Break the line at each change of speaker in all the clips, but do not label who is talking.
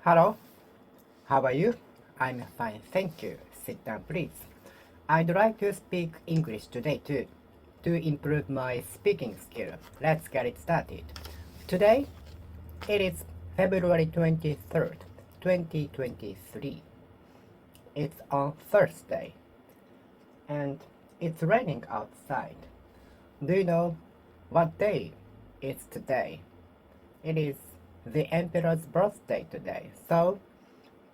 Hello, how are you? I'm fine, thank you. Sit down, please. I'd like to speak English today too, to improve my speaking skill. Let's get it started. Today, it is February 23rd, 2023. It's on Thursday, and it's raining outside. Do you know what day it's today? It is the Emperor's birthday today, so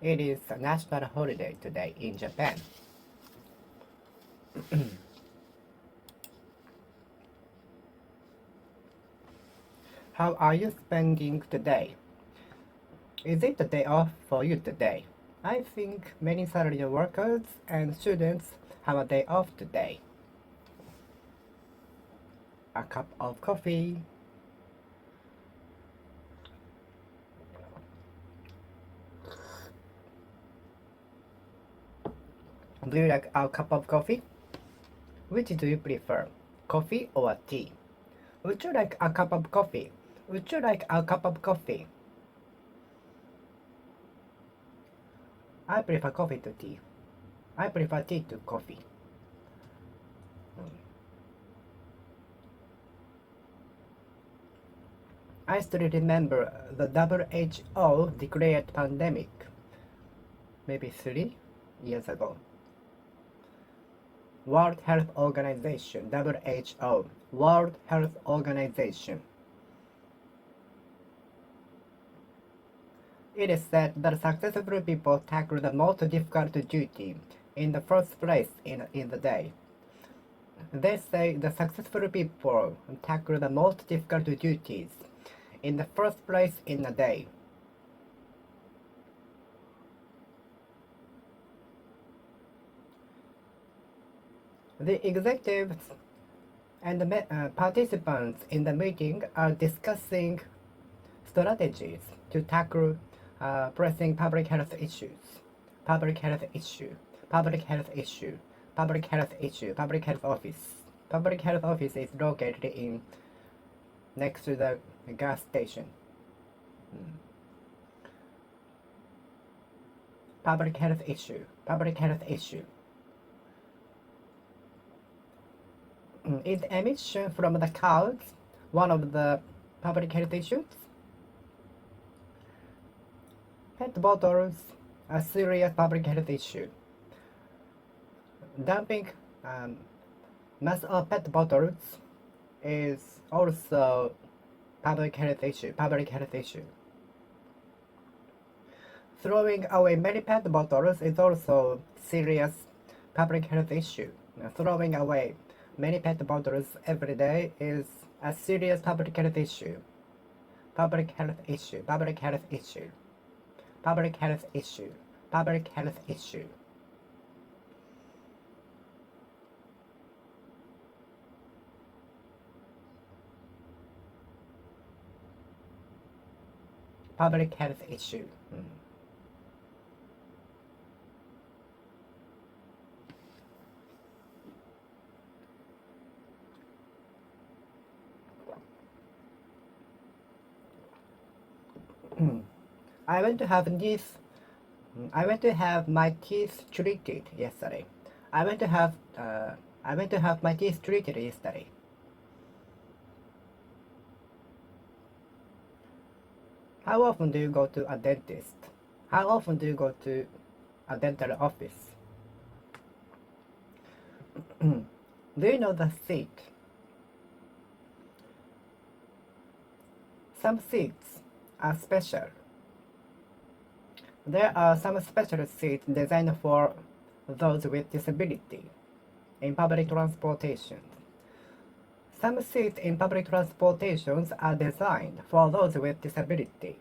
it is a national holiday today in Japan. How are you spending today? Is it a day off for you today? I think many salaried workers and students have a day off today. A cup of coffee. Do you like a cup of coffee? Which do you prefer, coffee or tea? Would you like a cup of coffee? Would you like a cup of coffee? I prefer coffee to tea. I prefer tea to coffee. I still remember the WHO declared pandemic maybe 3 years ago. World Health Organization, WHO, World Health Organization. It is said that successful people tackle the most difficult duty in the first place in the day. They say the successful people tackle the most difficult duties in the first place in a day. The executives and the participants in the meeting are discussing strategies to tackle pressing public health issues. Public health issue, public health issue, public health issue, public health office. Public health office is located in next to the gas station. Public health issue, public health issue. Is emission from the cars one of the public health issues? Pet bottles are a serious public health issue. Dumping mass of pet bottles is also public health issue. Public health issue. Throwing away many pet bottles is also serious public health issue. Throwing away many pet bottles every day is a serious public health issue. Public health issue. Public health issue. Public health issue. Public health issue. Public health issue. I went to have teeth. I went to have my teeth treated yesterday. I went to have my teeth treated yesterday. How often do you go to a dentist? How often do you go to a dental office? Do you know the seat? Some seats are special. There are some special seats designed for those with disability in public transportation. Some seats in public transportations are designed for those with disability.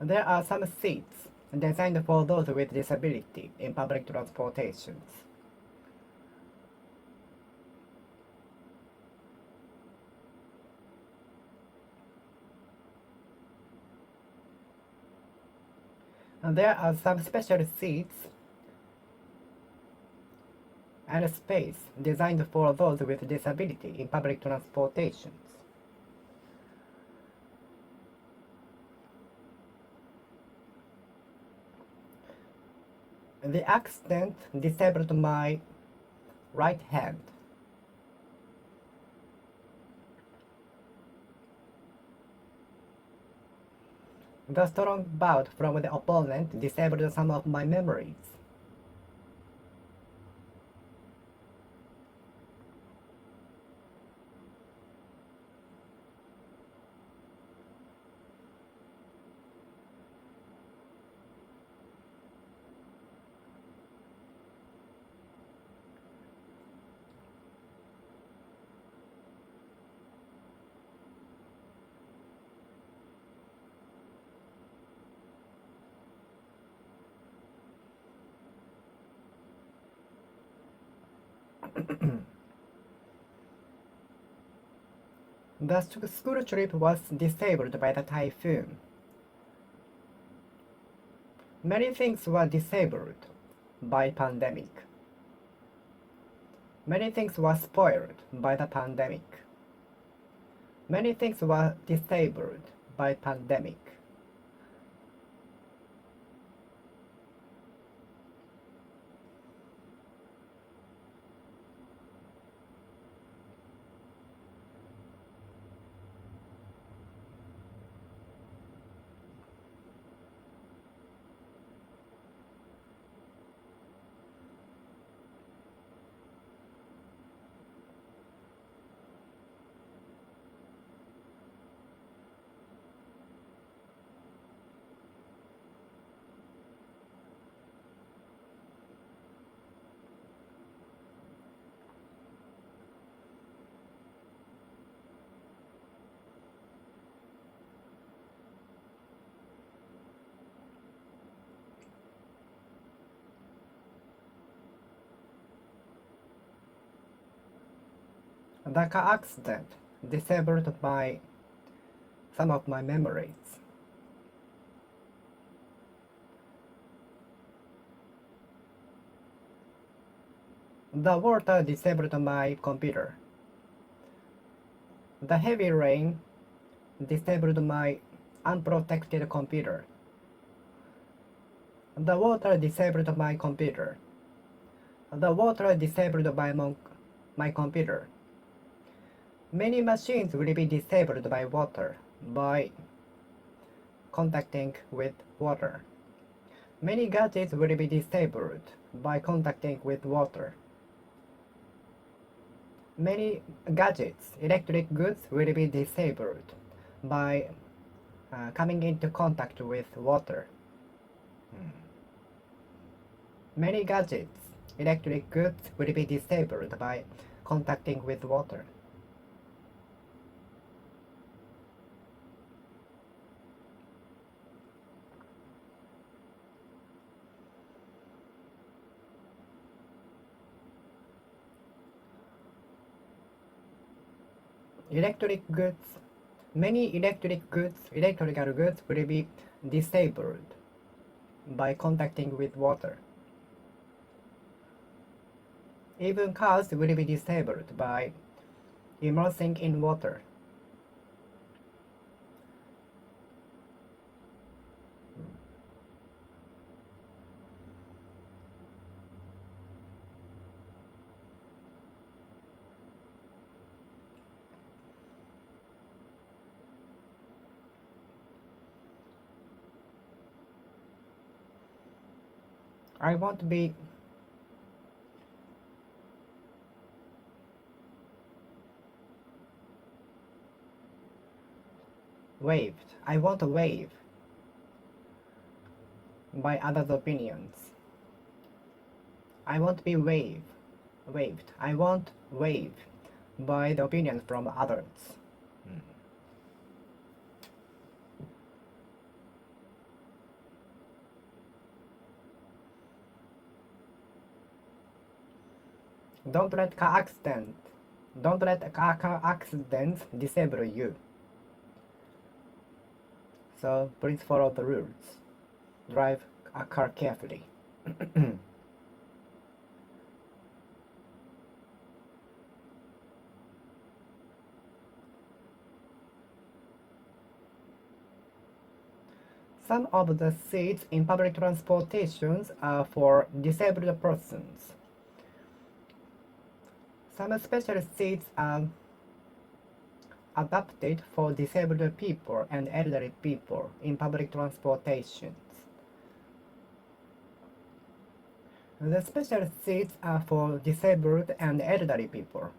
There are some seats designed for those with disability in public transportations. There are some special seats and space designed for those with disability in public transportations. The accident disabled my right hand. The strong bout from the opponent disabled some of my memories. The school trip was disabled by the typhoon. Many things were disabled by pandemic. Many things were spoiled by the pandemic. Many things were disabled by pandemic. The car accident disabled some of my memories. The water disabled my computer. The heavy rain disabled my unprotected computer. The water disabled my computer. The water disabled my computer. Many machines will be disabled by water by contacting with water. Many gadgets will be disabled by contacting with water. Many gadgets, electric goods will be disabled by coming into contact with water. Many gadgets, electric goods will be disabled by contacting with water. Electric goods, many electrical goods will be disabled by contacting with water. Even cars will be disabled by immersing in water. I won't be waved. I won't wave by others' opinions. I won't be waved. I won't wave by the opinions from others. Don't let car accidents disable you. So please follow the rules. Drive a car carefully. Some of the seats in public transportations are for disabled persons. Some special seats are adapted for disabled people and elderly people in public transportations. The special seats are for disabled and elderly people.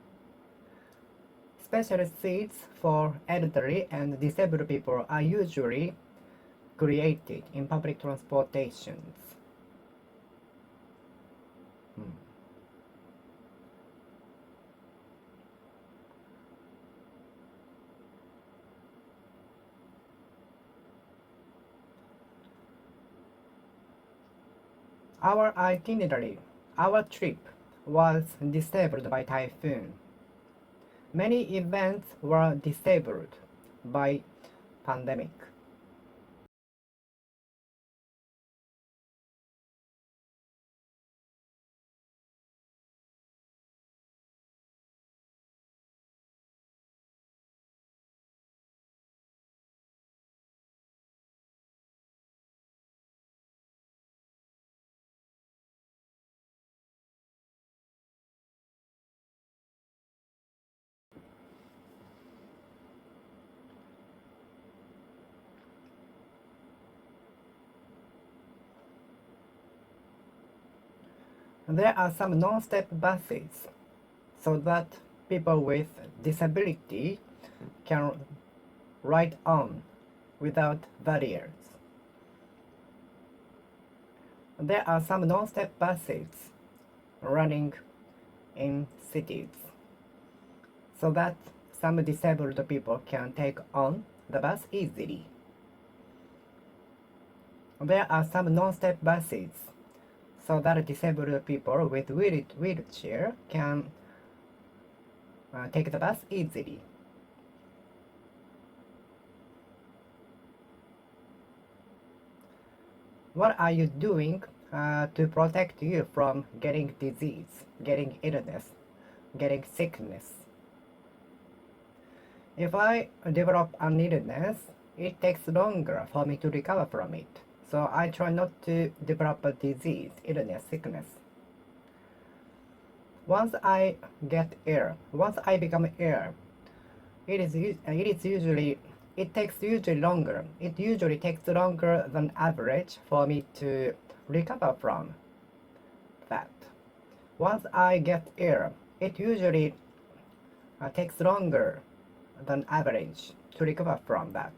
Special seats for elderly and disabled people are usually created in public transportations. Our itinerary, our trip, was disabled by typhoon. Many events were disabled by pandemic. There are some non-stop buses so that people with disability can ride on without barriers. There are some non-stop buses running in cities so that some disabled people can take on the bus easily. There are some non-stop buses so that disabled people with wheelchair can take the bus easily. What are you doing to protect you from getting disease, getting illness, getting sickness? If I develop an illness, it takes longer for me to recover from it. So I try not to develop a disease, illness, sickness. Once I get ill, once I become ill, it takes usually longer. It usually takes longer than average for me to recover from that. Once I get ill, it usually takes longer than average to recover from that.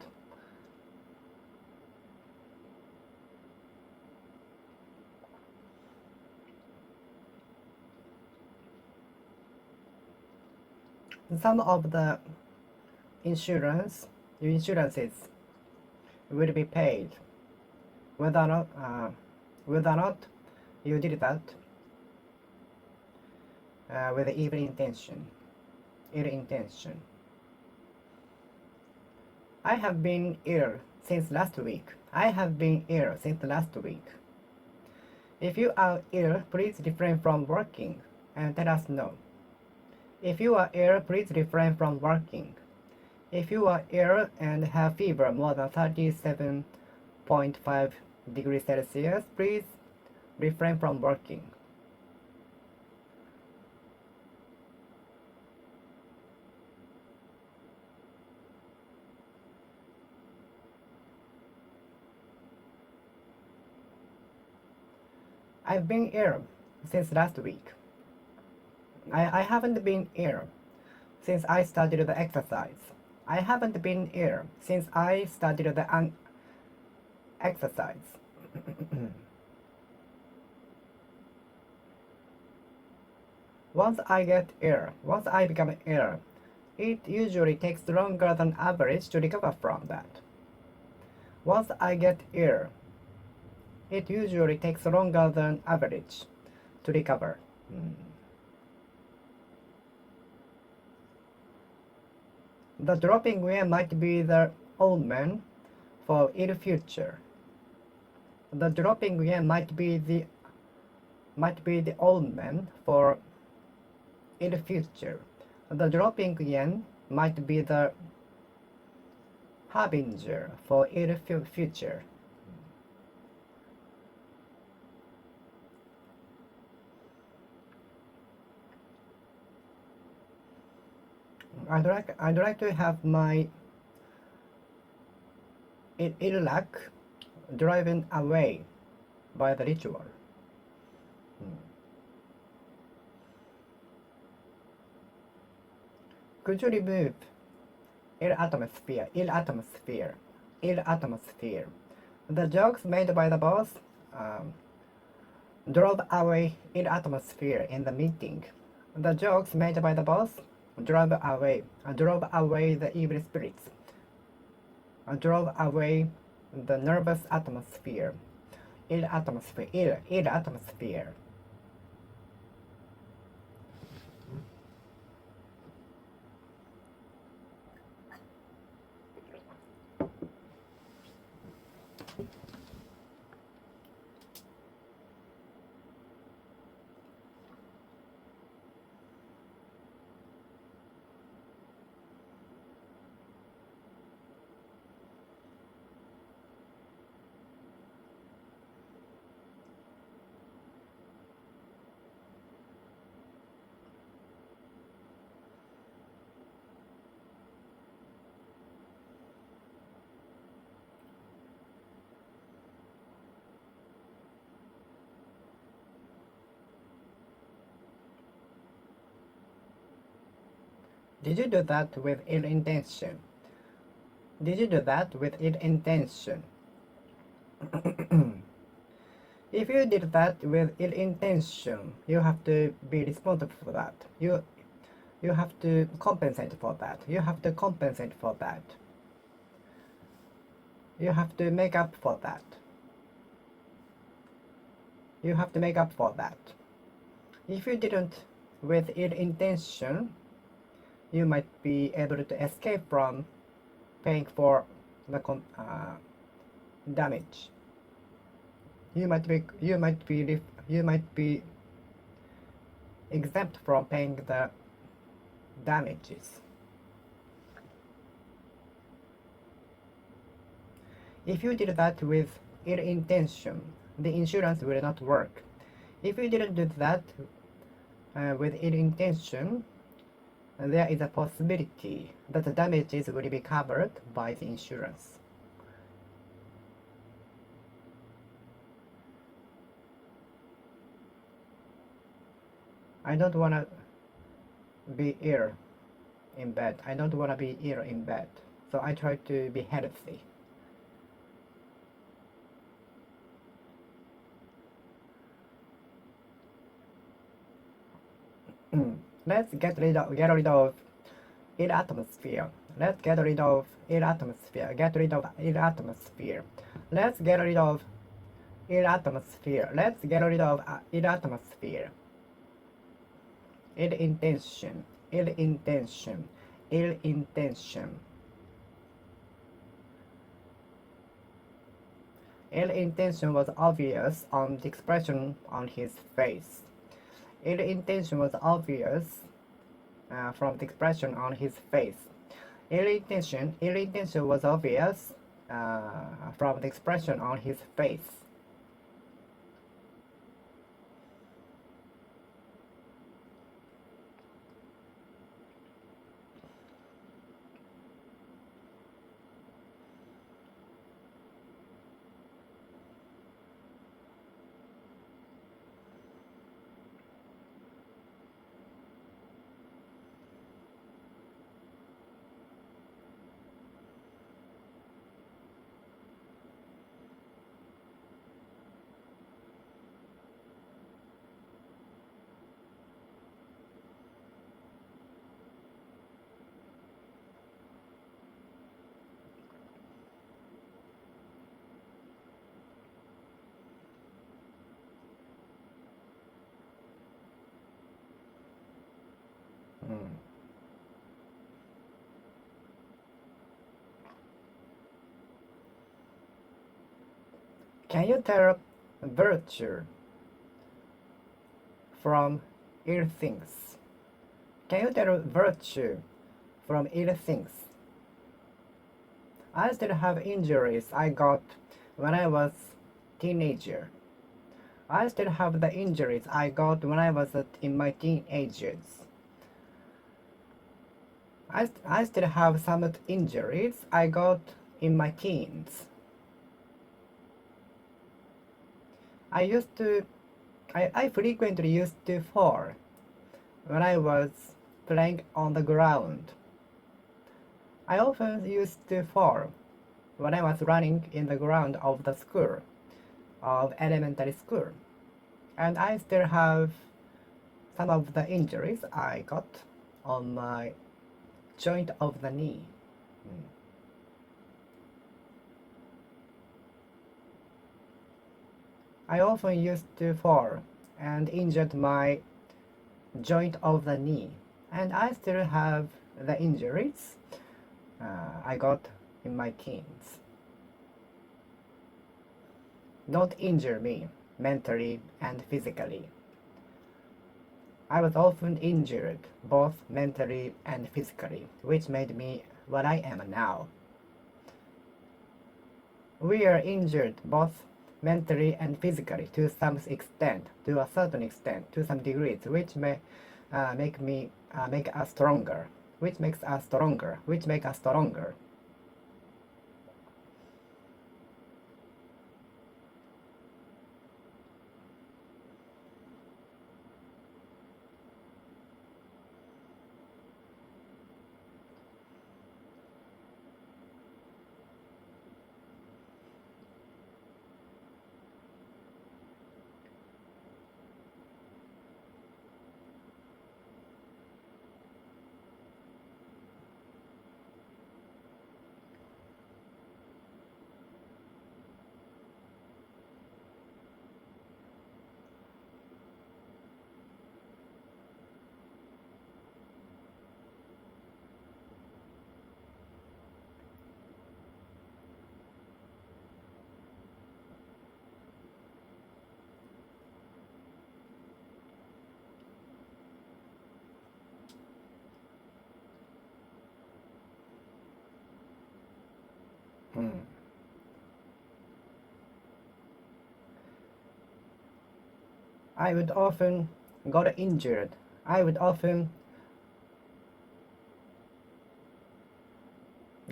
Some of the insurances will be paid whether or not you did that with evil intention, ill intention. I have been ill since last week. If you are ill, please refrain from working and let us know. If you are ill, please refrain from working. If you are ill and have fever more than 37.5 degrees Celsius, please refrain from working. I've been ill since last week. I haven't been ill since I started the exercise. I haven't been ill since I started the exercise. Once I become ill, it usually takes longer than average to recover from that. Once I get ill, it usually takes longer than average to recover. The dropping wind might be the omen for ill future. The dropping wind might be the omen for ill future. The dropping yen might be the harbinger for ill future. I'd like to have my ill luck driven away by the ritual. Could you remove ill atmosphere? The jokes made by the boss um, drove away ill atmosphere in the meeting. The jokes made by the boss drove away the evil spirits, drove away the nervous atmosphere, ill atmosphere. Did you do that with ill intention? Did you do that with ill intention? If you did that with ill intention, you have to be responsible for that. You have to compensate for that. You have to compensate for that. You have to make up for that. You have to make up for that. If you didn't with ill intention, you might be able to escape from paying for the damage. You might be exempt from paying the damages. If you did that with ill intention, the insurance will not work. If you didn't do that with ill intention, there is a possibility that the damages will be covered by the insurance. I don't want to be ill in bed. I don't want to be ill in bed. So I try to be healthy. Let's get rid of ill atmosphere. Let's get rid of ill atmosphere. Get rid of ill atmosphere. Let's get rid of ill atmosphere. Let's get rid of ill atmosphere. Ill intention. Ill intention. Ill intention. Ill intention was obvious on the expression on his face. Ill intention was obvious from the expression on his face. Ill intention was obvious from the expression on his face. Can you tell virtue from ill things? Can you tell virtue from ill things? I still have injuries I got when I was teenager. I still have the injuries I got when I was in my teenagers. I still have some injuries I got in my teens. I used to, I frequently used to fall when I was playing on the ground. I often used to fall when I was running in the ground of the school, of elementary school. And I still have some of the injuries I got on my joint of the knee. I often used to fall and injured my joint of the knee, and I still have the injuries I got in my teens. Don't injure me mentally and physically. I was often injured both mentally and physically, which made me what I am now. We are injured both mentally and physically to some extent, to a certain extent, to some degrees, which may make us stronger, which makes us stronger, which make us stronger. Hmm. I would often got injured. I would often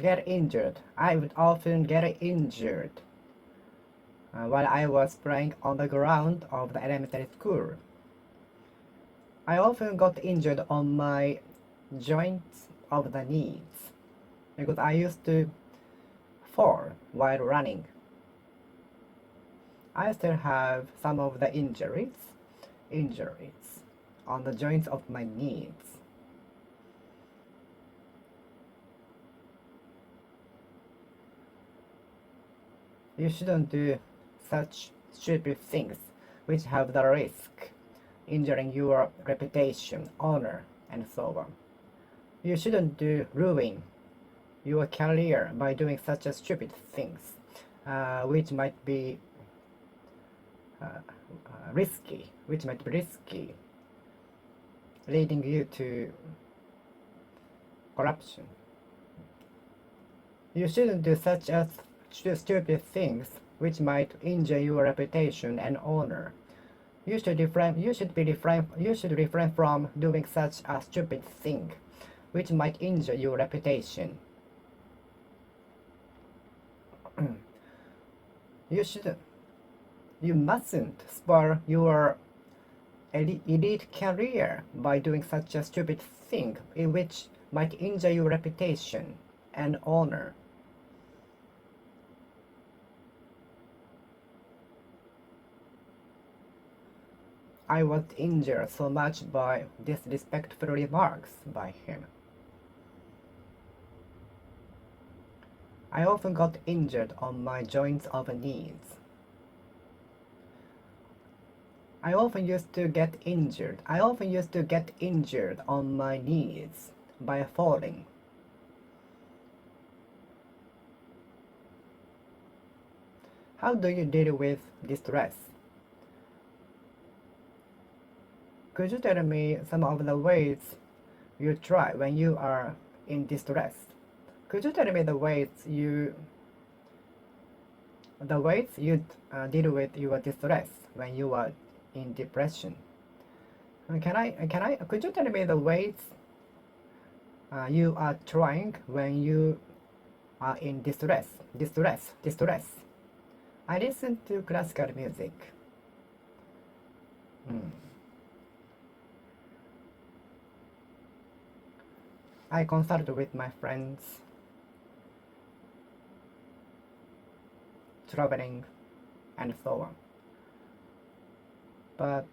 get injured. I would often get injured while I was playing on the ground of the elementary school. I often got injured on my joints of the knees because I used to fall while running. I still have some of the injuries on the joints of my knees. You shouldn't do such stupid things which have the risk injuring your reputation, honor, and so on. You shouldn't ruin your career by doing such a stupid things, which might be risky, leading you to corruption. You shouldn't do such as stupid things which might injure your reputation and honor. You should refrain from doing such a stupid thing which might injure your reputation. You mustn't spoil your elite career by doing such a stupid thing which might injure your reputation and honor. I was injured so much by disrespectful remarks by him. I often got injured on my joints of the knees. I often used to get injured on my knees by falling. How do you deal with distress? Could you tell me some of the ways you try when you are in distress? Could you tell me the ways you deal with your distress when you are in depression? Could you tell me the ways you are trying when you are in distress. I listen to classical music. I consult with my friends, traveling, and so on. But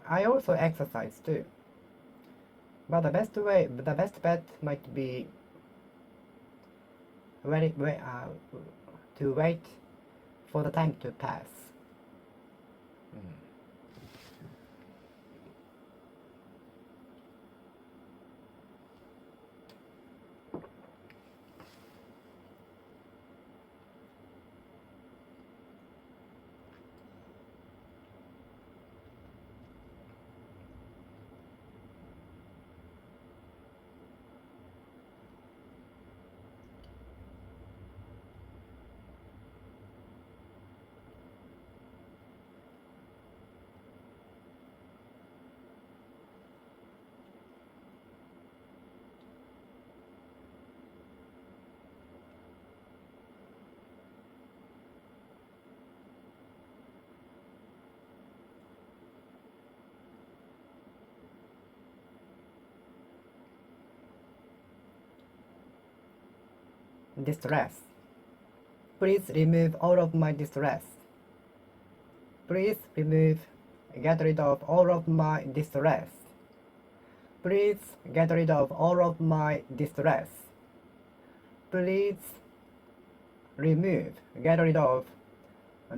I also exercise too. But the best bet might be to wait for the time to pass. Distress. Please remove all of my distress. Please get rid of all of my distress. Please get rid of all of my distress. Please get rid of,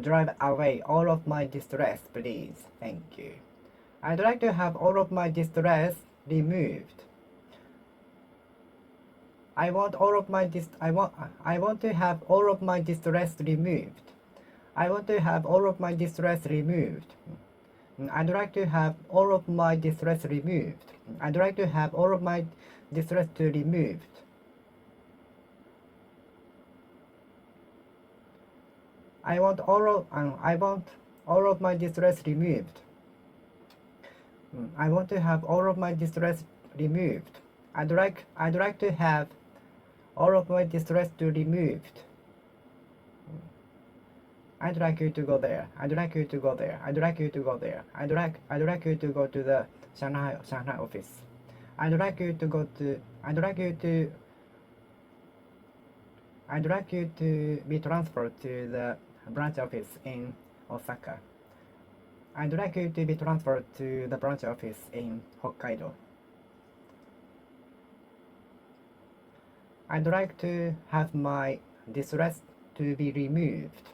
drive away all of my distress, please. Thank you. I'd like to have all of my distress removed. I want to have all of my distress removed. I want to have all of my distress removed. I'd like to have all of my distress removed. I'd like to have all of my distress removed. I want all of my distress removed. I want to have all of my distress removed. I'd like to have all of my distress removed. I'd like you to go there. I'd like you to go there. I'd like you to go there. I'd like you to go to the Shanghai office. I'd like you to be transferred to the branch office in Osaka. I'd like you to be transferred to the branch office in Hokkaido. I'd like to have my distress to be removed.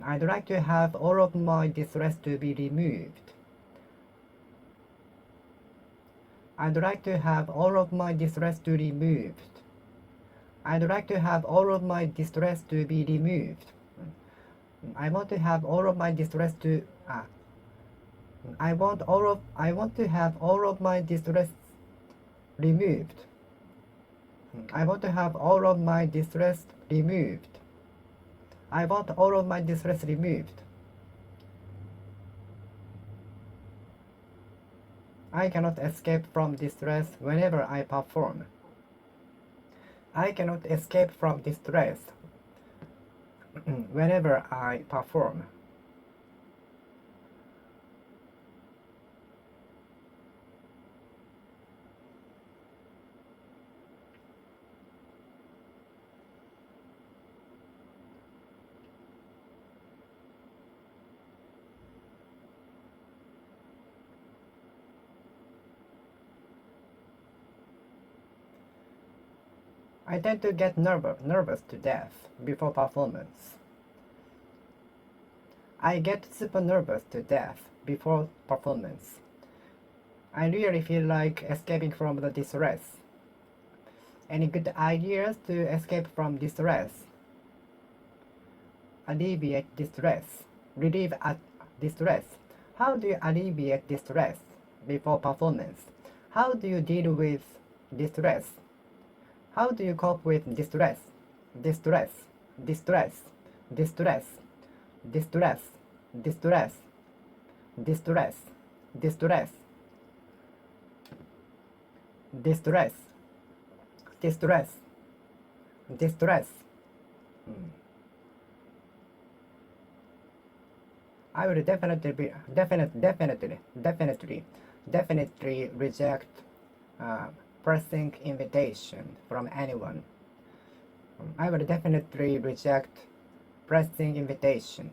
I'd like to have all of my distress to be removed. I'd like to have all of my distress to removed. I'd like to have all of my distress to be removed. I want to have all of my distress to I want to have all of my distress removed. I want to have all of my distress removed. I want all of my distress removed. I cannot escape from distress whenever I perform. I cannot escape from distress whenever I perform. I tend to get nervous to death before performance. I get super nervous to death before performance. I really feel like escaping from the distress. Any good ideas to escape from distress? Alleviate distress. Relieve at distress. How do you alleviate distress before performance? How do you deal with distress? How do you cope with distress? Distress, distress, distress, distress, distress, distress, distress. distress, distress, distress. Hmm. I will definitely reject uh, pressing invitation from anyone. I will definitely reject pressing invitation.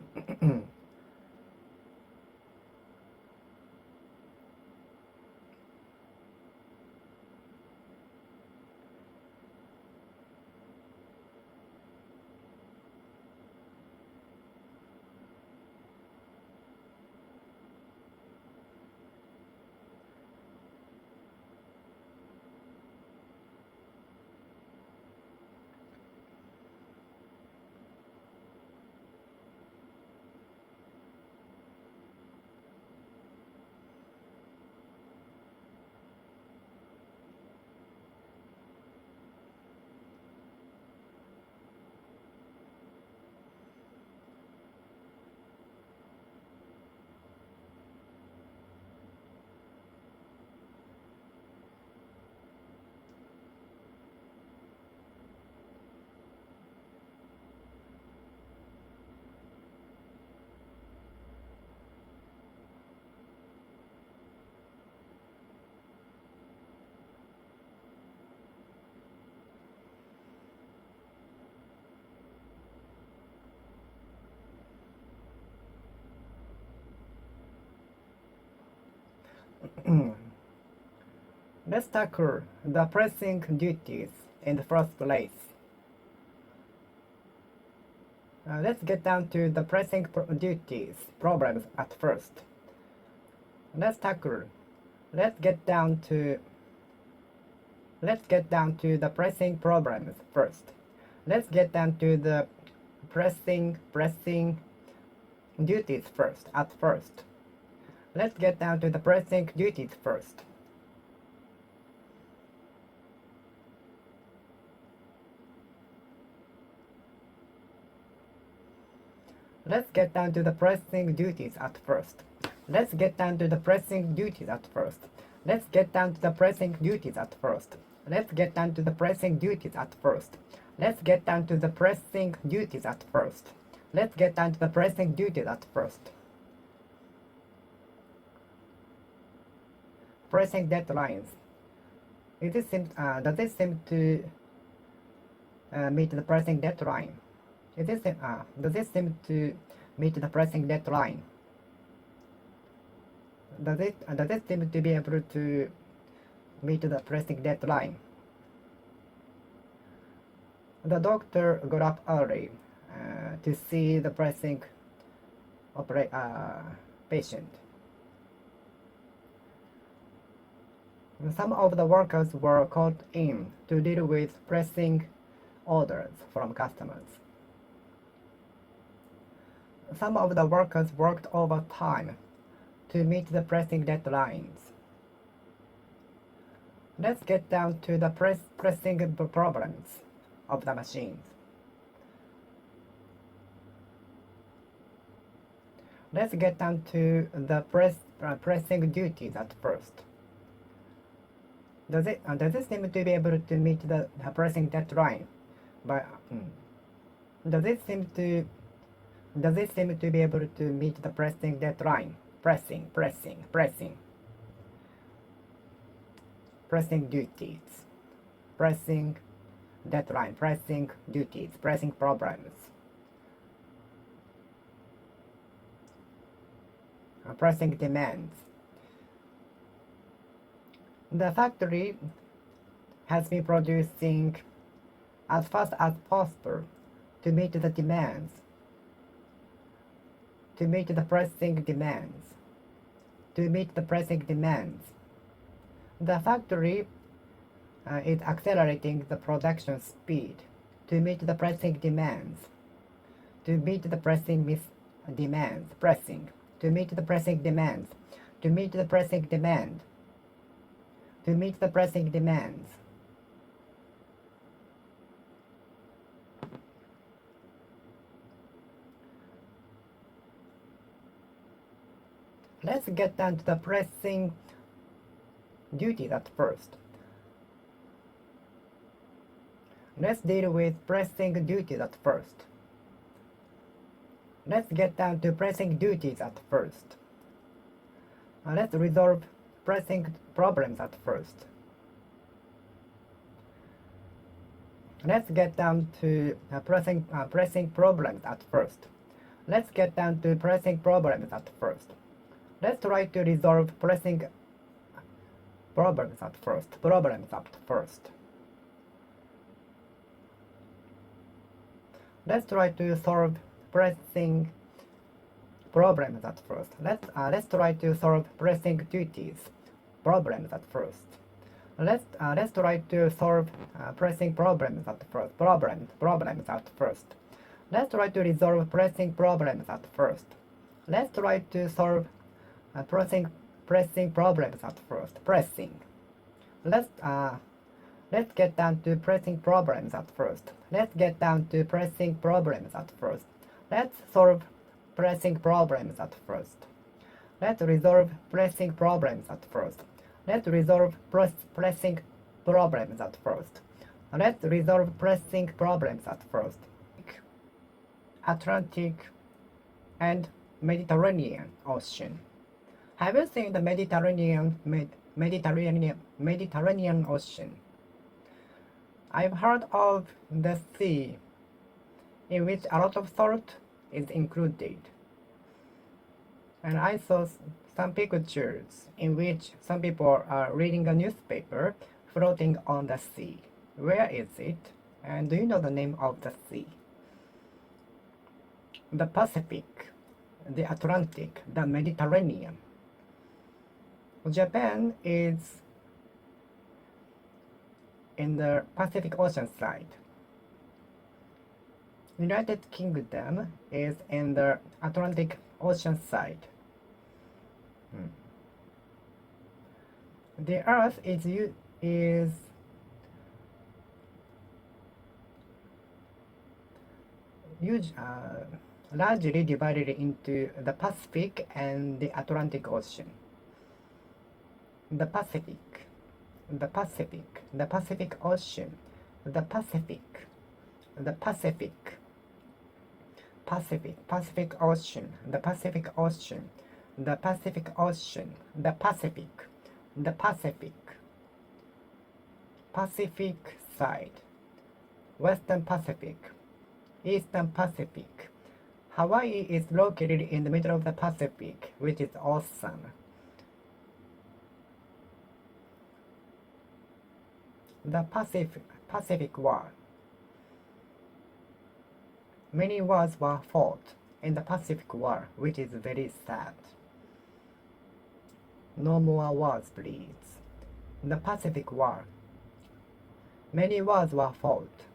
Let's tackle the pressing duties in the first place. Let's get down to the pressing duties problems at first. Let's tackle. Let's get down to. Let's get down to the pressing problems first. Let's get down to the pressing duties first at first. Let's get down to the pressing duties first. Let's get down to the pressing duties at first. Let's get down to the pressing duties at first. Let's get down to the pressing duties at first. Let's get down to the pressing duties at first. Let's get down to the pressing duties at first. Let's get down to the pressing duties at first. Pressing deadlines. Does it seem to meet the pressing deadline? Does it seem to meet the pressing deadline? Does it seem to be able to meet the pressing deadline? The doctor got up early to see the pressing patient. Some of the workers were called in to deal with pressing orders from customers. Some of the workers worked overtime to meet the pressing deadlines. Let's get down to the pressing problems of the machines. Let's get down to the pressing duties at first. Does it seem to be able to meet the pressing deadline? Does it seem to be able to meet the pressing deadline? Pressing duties, pressing deadline, pressing duties, pressing problems, pressing demands. The factory has been producing as fast as possible to meet the demands, to meet the pressing demands, to meet the pressing demands. The factory is accelerating the production speed to meet the pressing demands, to meet the pressing demands, pressing, to meet the pressing demands, to meet the pressing demand, to meet the pressing demands. Let's get down to the pressing duties at first. Let's deal with pressing duties at first. Let's get down to pressing duties at first. Let's resolve pressing problems at first. Let's get down to pressing problems at first. Let's get down to pressing problems at first. Let's try to resolve pressing problems at first. Problems at first. Let's try to solve pressing problems at first. Let's try to solve pressing duties problems at first. Let's try to solve pressing problems at first. Problems at first. Let's try to resolve pressing problems at first. Let's try to solve pressing problems at first. Pressing. Let's get down to pressing problems at first. Let's get down to pressing problems at first. Let's solve pressing problems at first. Let's resolve pressing problems at first. Let's resolve pressing problems at first. Let's resolve pressing problems at first. Atlantic and Mediterranean Ocean. Have you seen the Mediterranean Ocean? I've heard of the sea in which a lot of salt is included. And I saw some pictures in which some people are reading a newspaper floating on the sea. Where is it? And do you know the name of the sea? The Pacific, the Atlantic, the Mediterranean. Japan is in the Pacific Ocean side. United Kingdom is in the Atlantic Ocean side. The Earth is largely divided into the Pacific and the Atlantic Ocean. The Pacific Ocean, the Pacific Ocean, the Pacific Ocean, the Pacific Ocean, the Pacific side, Western Pacific, Eastern Pacific. Hawaii is located in the middle of the Pacific, which is awesome. The Pacific War. Many wars were fought in the Pacific War, which is very sad. No more wars, please. The Pacific War. Many wars were fought.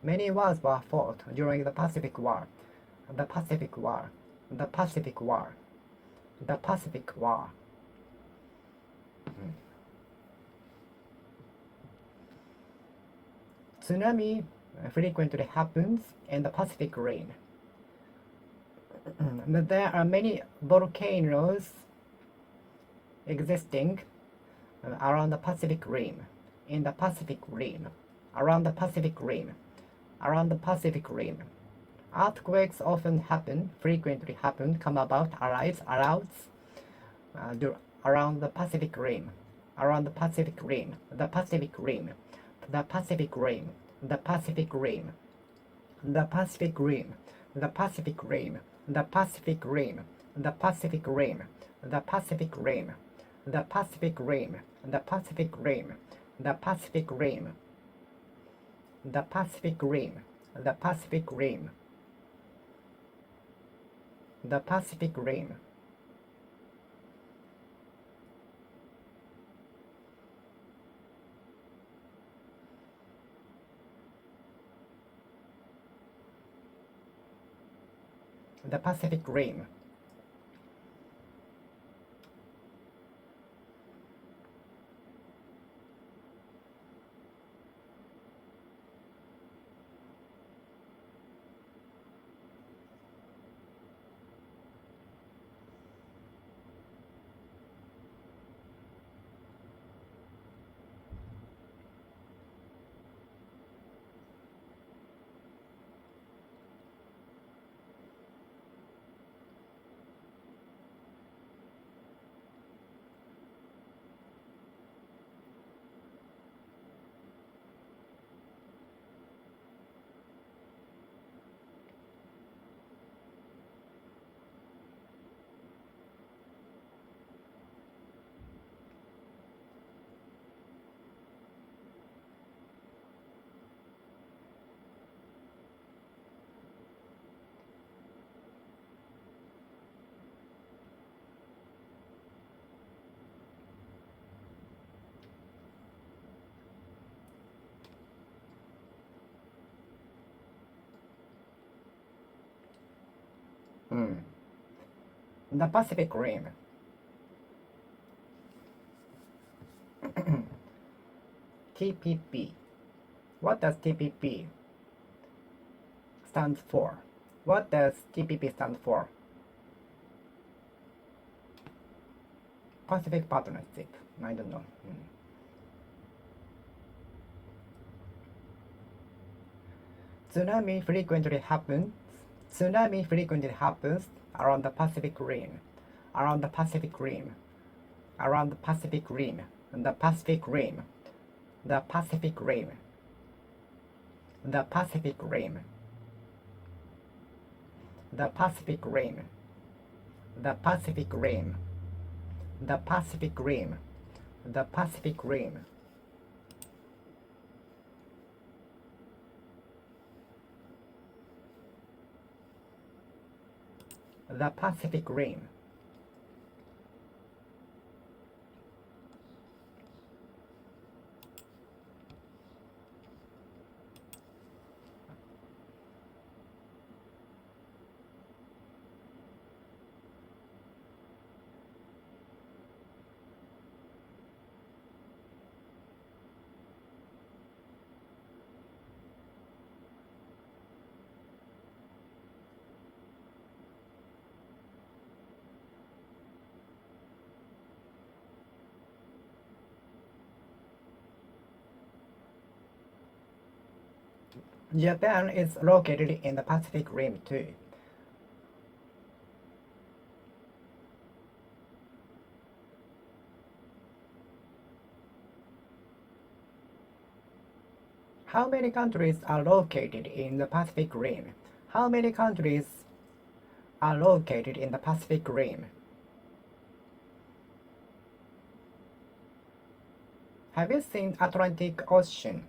Many wars were fought during the Pacific War. The Pacific War. The Pacific War. The Pacific War. Tsunami frequently happens in the Pacific Rim. There are many volcanoes existing around the Pacific Rim, in the Pacific Rim, around the Pacific Rim, around the Pacific Rim. Earthquakes often happen, frequently happen, come about, arise around the Pacific Rim, around the Pacific Rim, the Pacific Rim, the Pacific Rim, the Pacific Rim, the Pacific Rim, the Pacific Rim, the Pacific Rim, the Pacific Rim, the Pacific Rim, the Pacific Rim, the Pacific Rim, the Pacific Rim, the Pacific Rim, the Pacific Rim, the Pacific Rim. The Pacific Rim. The Pacific Rim. TPP. What does TPP stand for? What does TPP stand for? Pacific Partnership. I don't know. Tsunami frequently happens around the Pacific Rim. Around the Pacific Rim. Around the Pacific Rim. The Pacific Rim. The Pacific Rim. The Pacific Rim. The Pacific Rim. The Pacific Rim. The Pacific Rim. The Pacific Rim. The Pacific Rim. Japan is located in the Pacific Rim too. How many countries are located in the Pacific Rim? How many countries are located in the Pacific Rim? Have you seen Atlantic Ocean?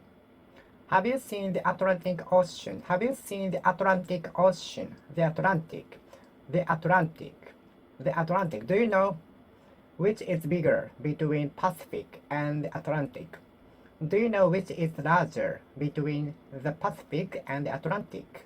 Have you seen the Atlantic Ocean? Have you seen the Atlantic Ocean? The Atlantic. The Atlantic. The Atlantic. Do you know which is bigger between Pacific and the Atlantic? Do you know which is larger between the Pacific and the Atlantic?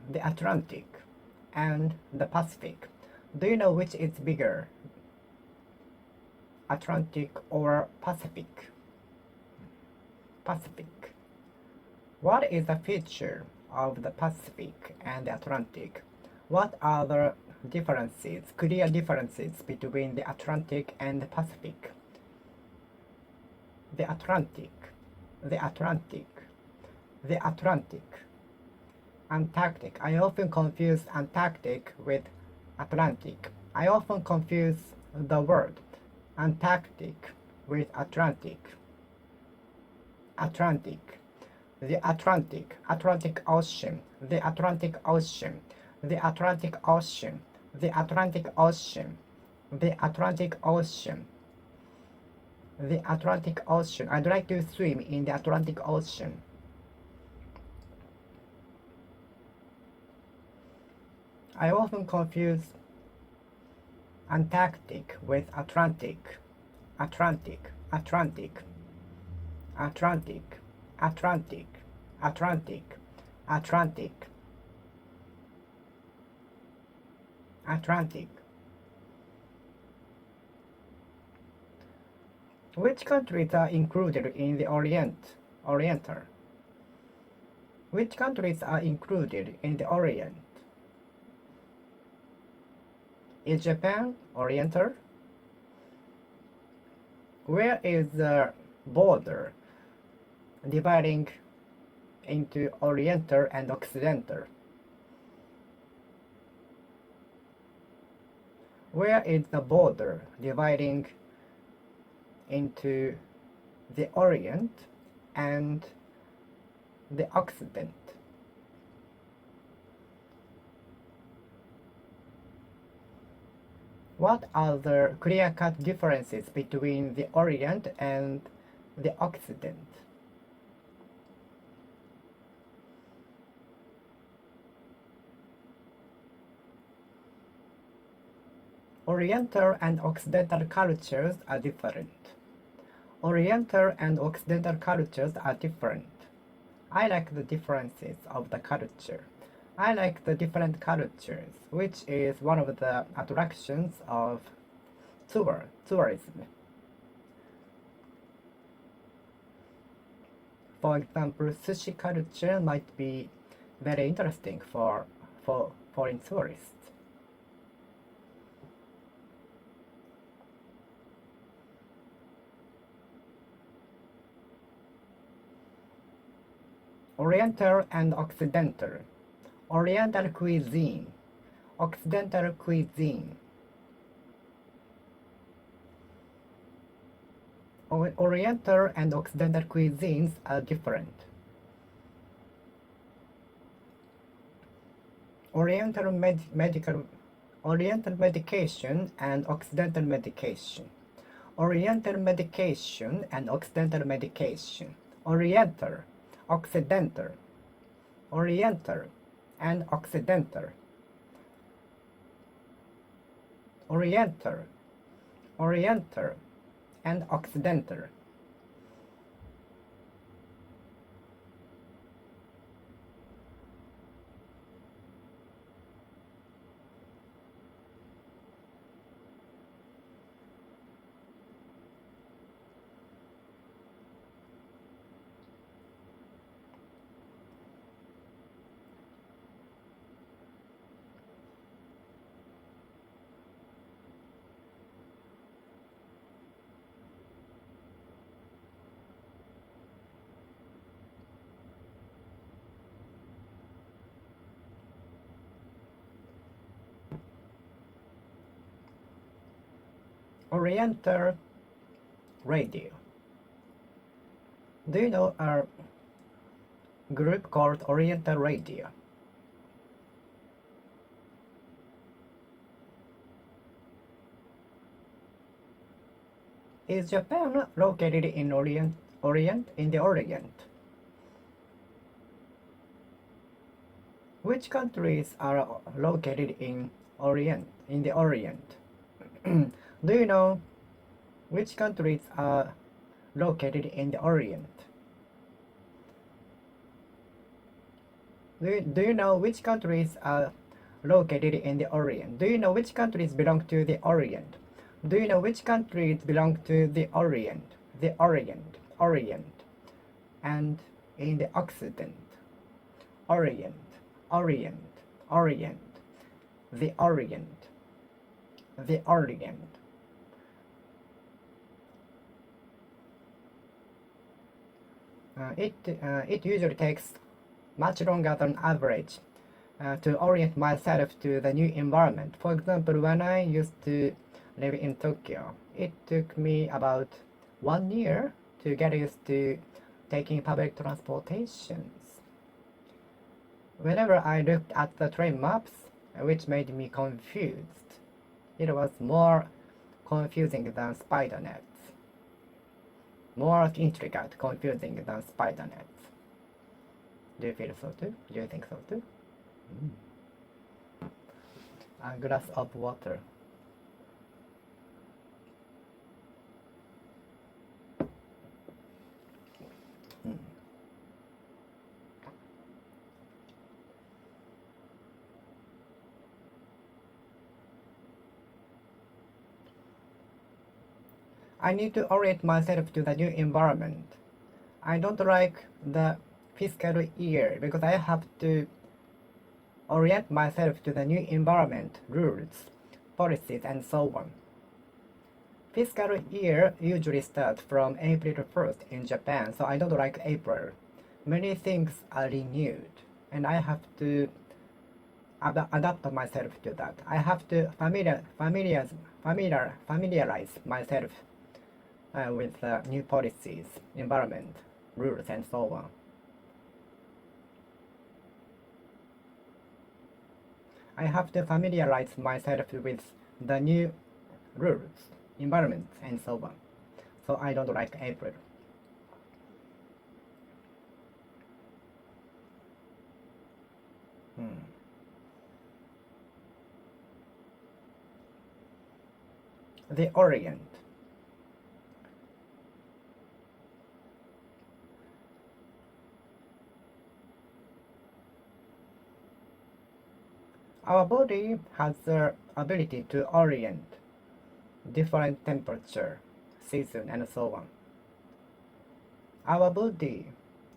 The Atlantic and the Pacific. Do you know which is bigger, Atlantic or Pacific? Pacific. What is the feature of the Pacific and the Atlantic? What are the differences, clear differences between the Atlantic and the Pacific? The Atlantic, the Atlantic, the Atlantic. Antarctic. I often confuse Antarctic with Atlantic. I often confuse the word Antarctic with Atlantic. Atlantic. The Atlantic. Atlantic Ocean. The Atlantic Ocean. The Atlantic Ocean. The Atlantic Ocean. The Atlantic Ocean. The Atlantic Ocean. I'd like to swim in the Atlantic Ocean. I often confuse Antarctic with Atlantic. Atlantic, Atlantic, Atlantic, Atlantic, Atlantic, Atlantic, Atlantic. Which countries are included in the Oriental? Which countries are included in the Orient? Is Japan Oriental? Where is the border dividing into Oriental and Occidental? Where is the border dividing into the Orient and the Occident? What are the clear-cut differences between the Orient and the Occident? Oriental and Occidental cultures are different. Oriental and Occidental cultures are different. I like the differences of the culture. I like the different cultures, which is one of the attractions of tourism. For example, sushi culture might be very interesting for foreign tourists. Oriental and Occidental. Oriental cuisine. Occidental cuisine. Oriental and Occidental cuisines are different. Oriental medication and Occidental medication. Oriental medication and Occidental medication. Oriental, Occidental, Oriental, and Occidental. Oriental, Oriental, and Occidental. Oriental radio. Do you know a group called Oriental Radio? Is Japan located in Orient in the Orient? Which countries are located in the Orient? Do you know which countries are located in the Orient? Do you know which countries are located in the Orient? Do you know which countries belong to the Orient? Do you know which countries belong to the Orient? The Orient, and in the Occident? Orient, the Orient, the Orient. It usually takes much longer than average to orient myself to the new environment. For example, when I used to live in Tokyo, it took me about 1 year to get used to taking public transportations. Whenever I looked at the train maps, which made me confused, it was more confusing than spider nets. More intricate, confusing than spider nets. Do you feel so too? Do you think so too? A glass of water. I need to orient myself to the new environment. I don't like the fiscal year because I have to orient myself to the new environment, rules, policies, and so on. Fiscal year usually starts from April 1st in Japan, so I don't like April. Many things are renewed, and I have to adapt myself to that. I have to familiarize myself with new policies, environment, rules, and so on. I have to familiarize myself with the new rules, environment, and so on. So I don't like April. The Orient. Our body has the ability to orient different temperature, season, and so on. Our body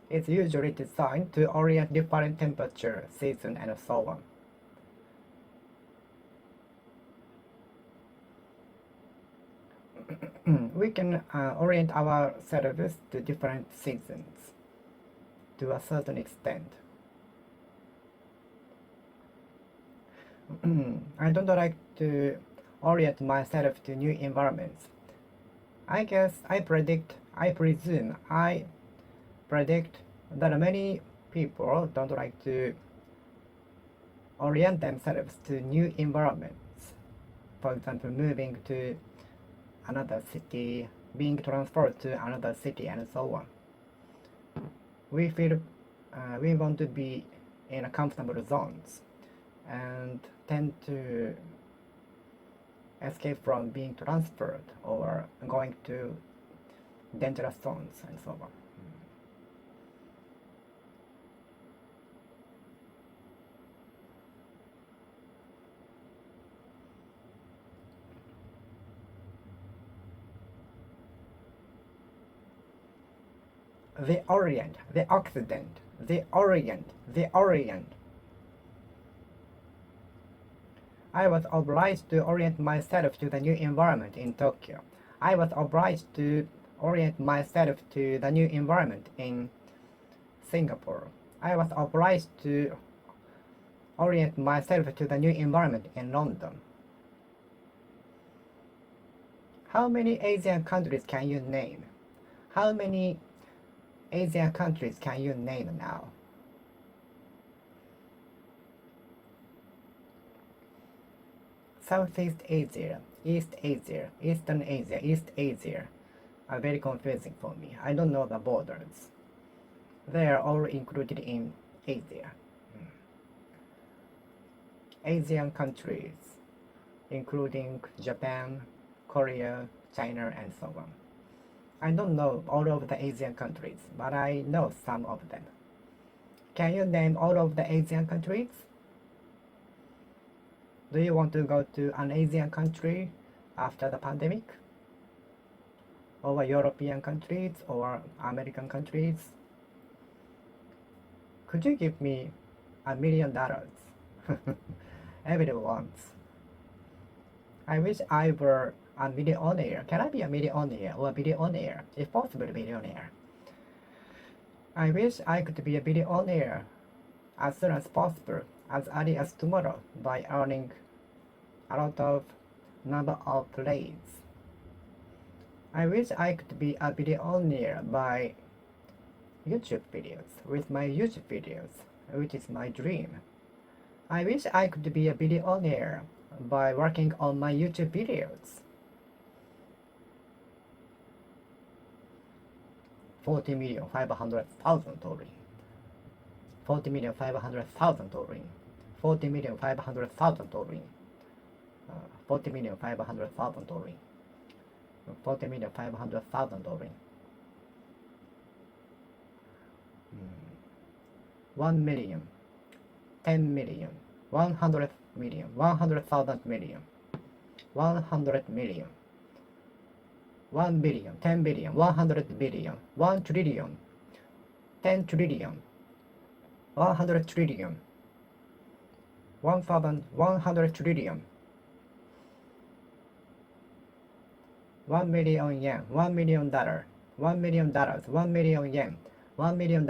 is usually designed to orient different temperature, season, and so on. We can orient ourselves to different seasons to a certain extent. I don't like to orient myself to new environments. I presume that many people don't like to orient themselves to new environments. For example, moving to another city, being transferred to another city, and so on. We feel we want to be in a comfortable zones and tend to escape from being transferred or going to dangerous zones and so on. The Orient, the Occident, the Orient, the Orient. I was obliged to orient myself to the new environment in Tokyo. I was obliged to orient myself to the new environment in Singapore. I was obliged to orient myself to the new environment in London. How many Asian countries can you name? How many Asian countries can you name now? Southeast Asia, East Asia, Eastern Asia, East Asia are very confusing for me. I don't know the borders. They are all included in Asia. Asian countries, including Japan, Korea, China, and so on. I don't know all of the Asian countries, but I know some of them. Can you name all of the Asian countries? Do you want to go to an Asian country after the pandemic? Or European countries or American countries? Could you give me $1 million? Everyone wants. I wish I were a millionaire. Can I be a millionaire or a billionaire? If possible, billionaire. I wish I could be a billionaire as soon as possible, as early as tomorrow, by earning a lot of number of plays. I wish I could be a billionaire by YouTube videos, with my YouTube videos, which is my dream. I wish I could be a billionaire by working on my YouTube videos. 40,500,000 ring. 40,500,000 ring. 40,500,000 ring. 40,500,000 ring. 40,500,000 ring. 1 million, 10 million, 100 million, 100,000 million, 100 million, 1 billion, 10 billion, 100 billion, 1 trillion, 10 trillion, 100 trillion, 1,100 trillion, 1 million yen, $1 million, $1 million, 1 million yen, $1 million.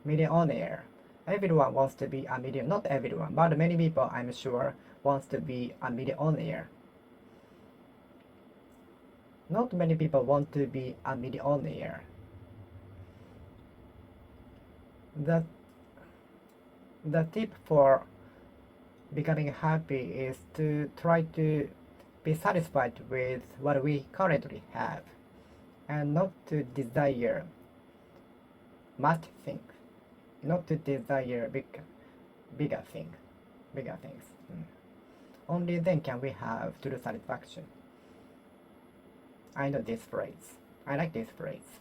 millionaire. Everyone wants to be a million. Not everyone, but many people, I'm sure, wants to be a millionaire. Not many people want to be a millionaire. The, the tip for becoming happy is to try to be satisfied with what we currently have and not to desire much things, not to desire bigger things. Only then can we have true satisfaction. I know this phrase. I like this phrase.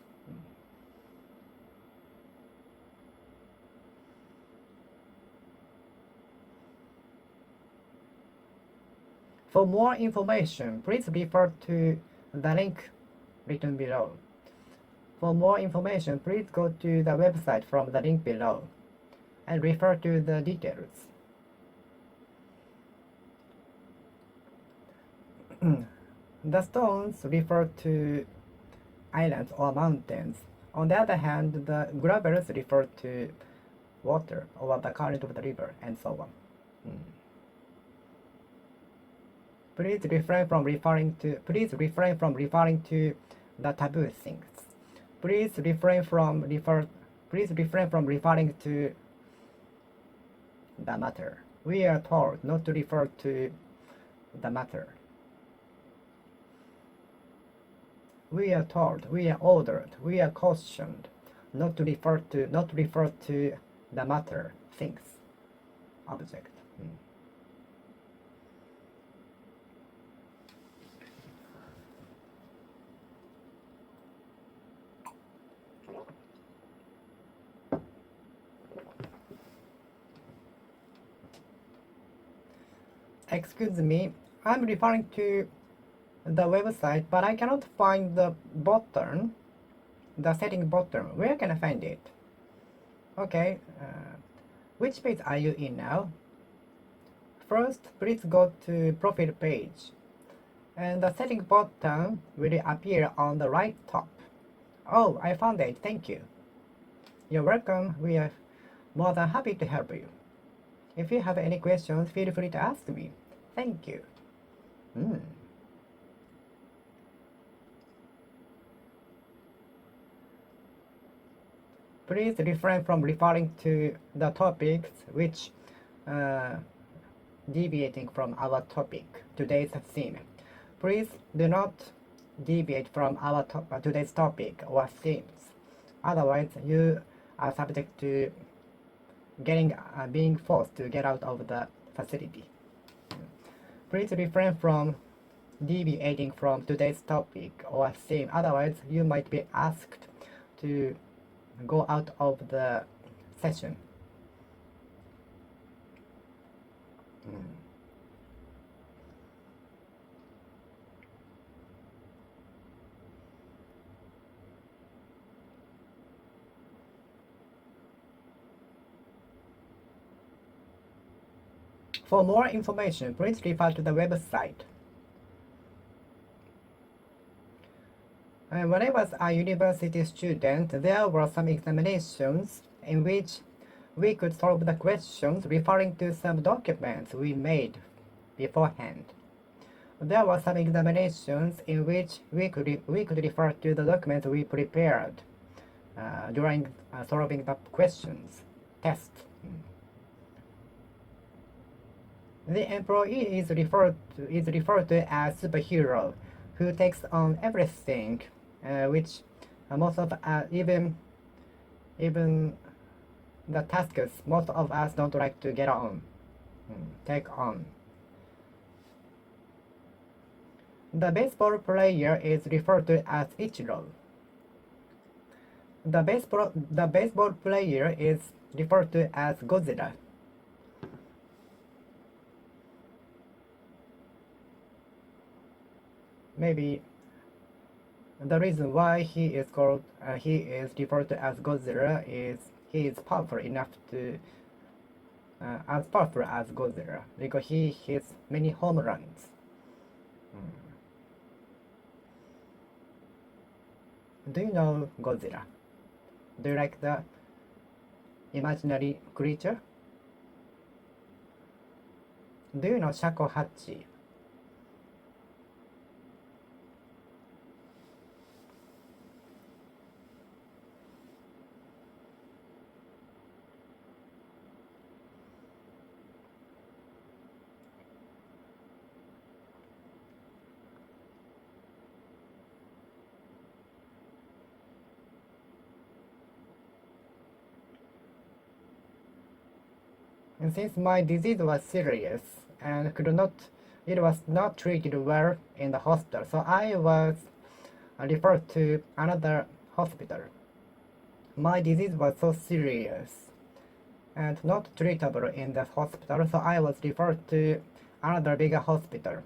For more information, please refer to the link written below. For more information, please go to the website from the link below and refer to the details. The stones refer to islands or mountains. On the other hand, the gravels refer to water or the current of the river and so on. Please refrain from referring to the taboo things. Please refrain from referring to the matter. We are told not to refer to the matter. We are told, we are ordered, we are cautioned not to refer to the matter, things, object. Excuse me, I'm referring to the website, but I cannot find the button, the setting button. Where can I find it? Okay, which page are you in now? First, please go to profile page, and the setting button will appear on the right top. Oh, I found it. Thank you. You're welcome. We are more than happy to help you. If you have any questions, feel free to ask me. Thank you. Please refrain from referring to the topics which deviating from our topic, today's theme. Please do not deviate from our today's topic or themes. Otherwise, you are subject to being forced to get out of the facility. Please refrain from deviating from today's topic or theme. Otherwise, you might be asked to go out of the session. For more information, please refer to the website. When I was a university student, there were some examinations in which we could solve the questions referring to some documents we made beforehand. There were some examinations in which we could refer to the documents we prepared during solving the questions, test. The employee is referred to as superhero, who takes on everything, which most of even the tasks most of us don't like to take on. The baseball player is referred to as Ichiro. The baseball player is referred to as Godzilla. Maybe the reason why he is referred to as Godzilla is he is powerful enough to as powerful as Godzilla because he hits many home runs. Do you know Godzilla? Do you like the imaginary creature? Do you know shakuhachi? And since my disease was serious and it was not treated well in the hospital, so I was referred to another hospital. My disease was so serious and not treatable in the hospital, so I was referred to another bigger hospital.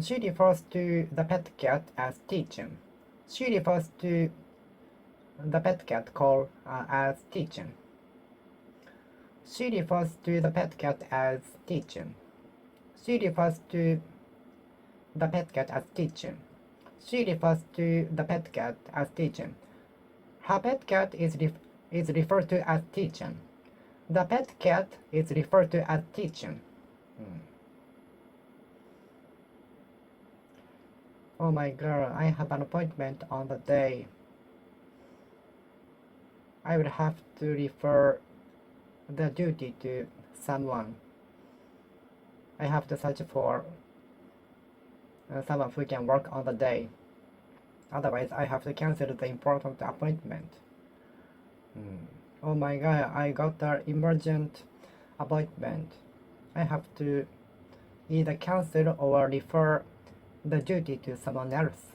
She refers to the pet cat as Teachin. She refers to the pet cat called as Teachin. She refers to the pet cat as Teachin. She refers to the pet cat as Teachin. She refers to the pet cat as Teachin. Her pet cat is referred to as Teachin. The pet cat is referred to as Teachin. Oh my girl, I have an appointment on the day. I will have to refer the duty to someone. I have to search for someone who can work on the day. Otherwise, I have to cancel the important appointment. Oh my god, I got an emergent appointment. I have to either cancel or refer the duty to someone else.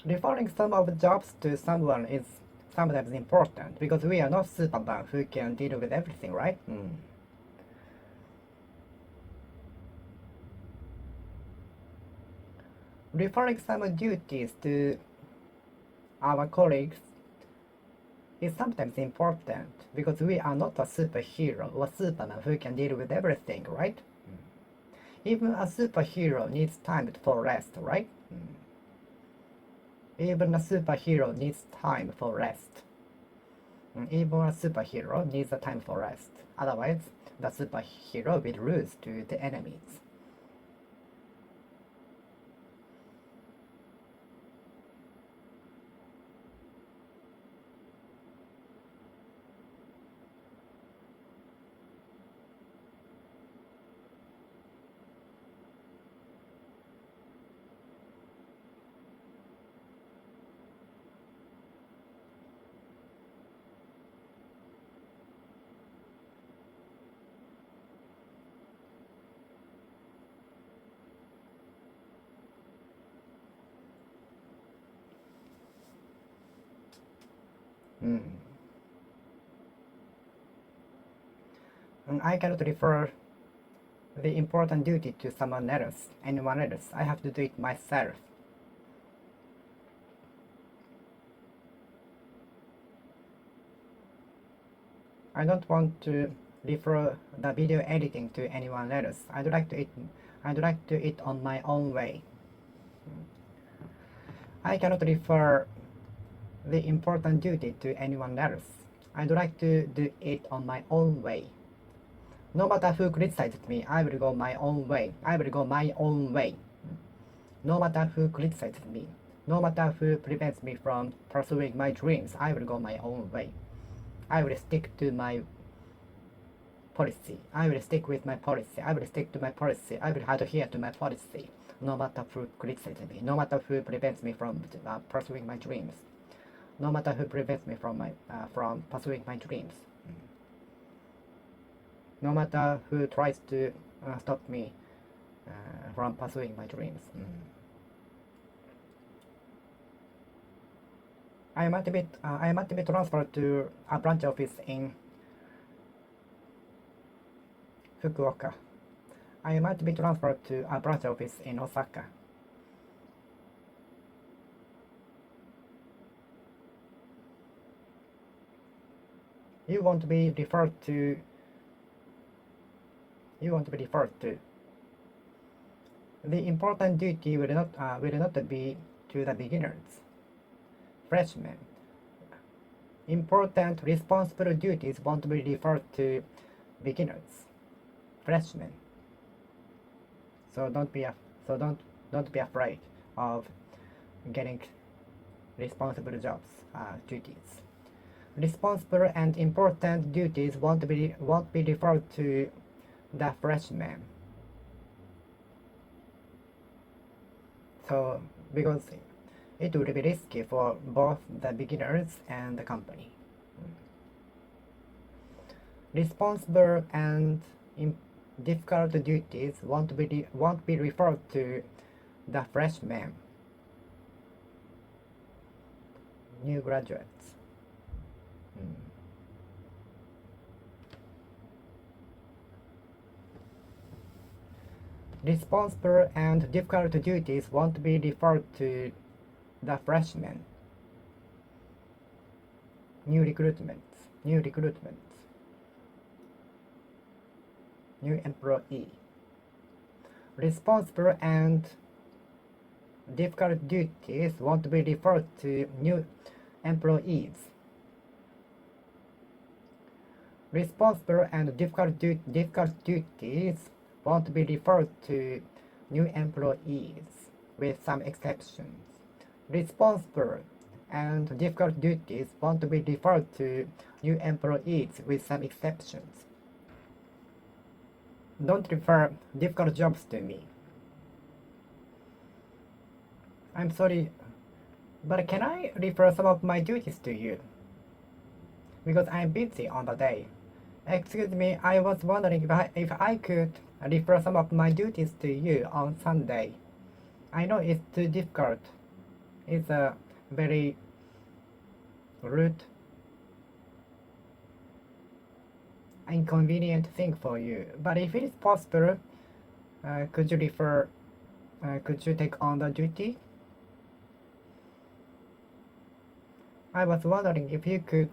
Referring some of the jobs to someone is sometimes important because we are not Superman who can deal with everything, right? Referring some duties to our colleagues is sometimes important because we are not a superhero or Superman who can deal with everything, right? Even a superhero needs time for rest, right? Even a superhero needs time for rest. Even a superhero needs a time for rest. Otherwise, the superhero will lose to the enemies. And I cannot refer the important duty to someone else, anyone else. I have to do it myself. I don't want to refer the video editing to anyone else. I'd like to it on my own way. I cannot refer the important duty to anyone else. I'd like to do it on my own way. No matter who criticizes me, I will go my own way. I will go my own way. No matter who criticizes me, no matter who prevents me from pursuing my dreams, I will go my own way. I will stick to my policy. I will stick with my policy. I will stick to my policy. I will adhere to my policy. No matter who criticizes me, no matter who prevents me from pursuing my dreams, no matter who prevents me from pursuing my dreams, no matter who tries to stop me from pursuing my dreams. I might be transferred to a branch office in Fukuoka. I might be transferred to a branch office in Osaka. You won't be referred to. The important duty will not be to the beginners, freshmen. Important responsible duties won't be referred to beginners, freshmen. So don't be afraid of getting responsible jobs, duties. Responsible and important duties won't be referred to the freshmen. So because it would be risky for both the beginners and the company. Responsible and difficult duties won't be referred to the freshmen, new graduates. Responsible and difficult duties won't be referred to the freshmen, new recruitments, new employee. Responsible and difficult duties won't be referred to new employees. Responsible and difficult duties won't be referred to new employees, with some exceptions. Responsible and difficult duties won't be referred to new employees, with some exceptions. Don't refer difficult jobs to me. I'm sorry, but can I refer some of my duties to you? Because I'm busy on the day. Excuse me, I was wondering if I could refer some of my duties to you on Sunday. I know it's too difficult. It's a very rude, inconvenient thing for you. But if it is possible, could you take on the duty? I was wondering if you could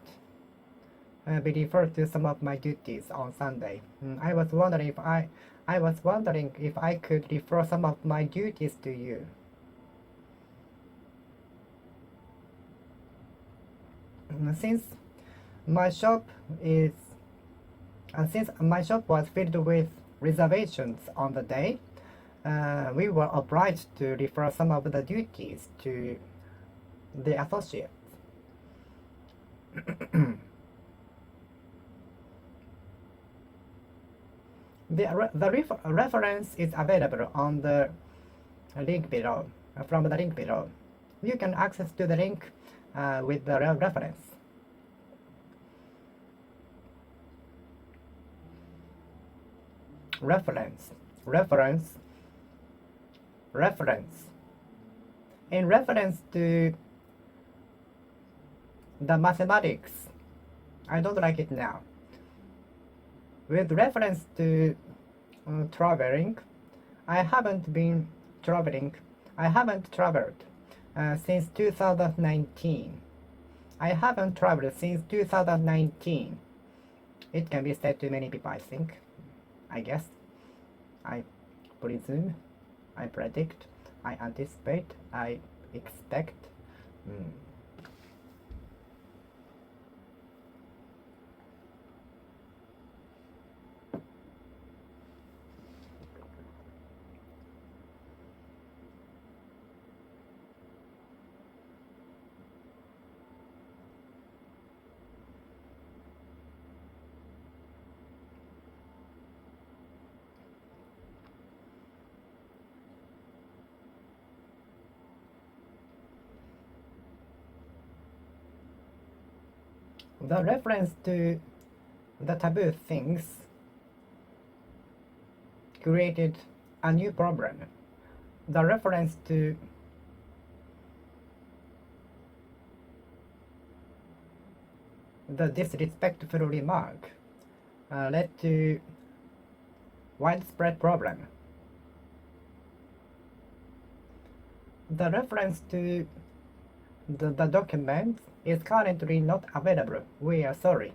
be referred to some of my duties on Sunday. I was wondering if I could refer some of my duties to you. Since my shop was filled with reservations on the day, we were obliged to refer some of the duties to the associates. The reference is available on the link below. From the link below, you can access to the link with the reference. Reference. In reference to the mathematics, I don't like it now. With reference to traveling, I haven't traveled since 2019. I haven't traveled since 2019. It can be said to many people, I think. I guess. I presume. I predict. I anticipate. I expect. Hmm. The reference to the taboo things created a new problem. The reference to the disrespectful remark led to widespread problem. The reference to the document is currently not available. We are sorry.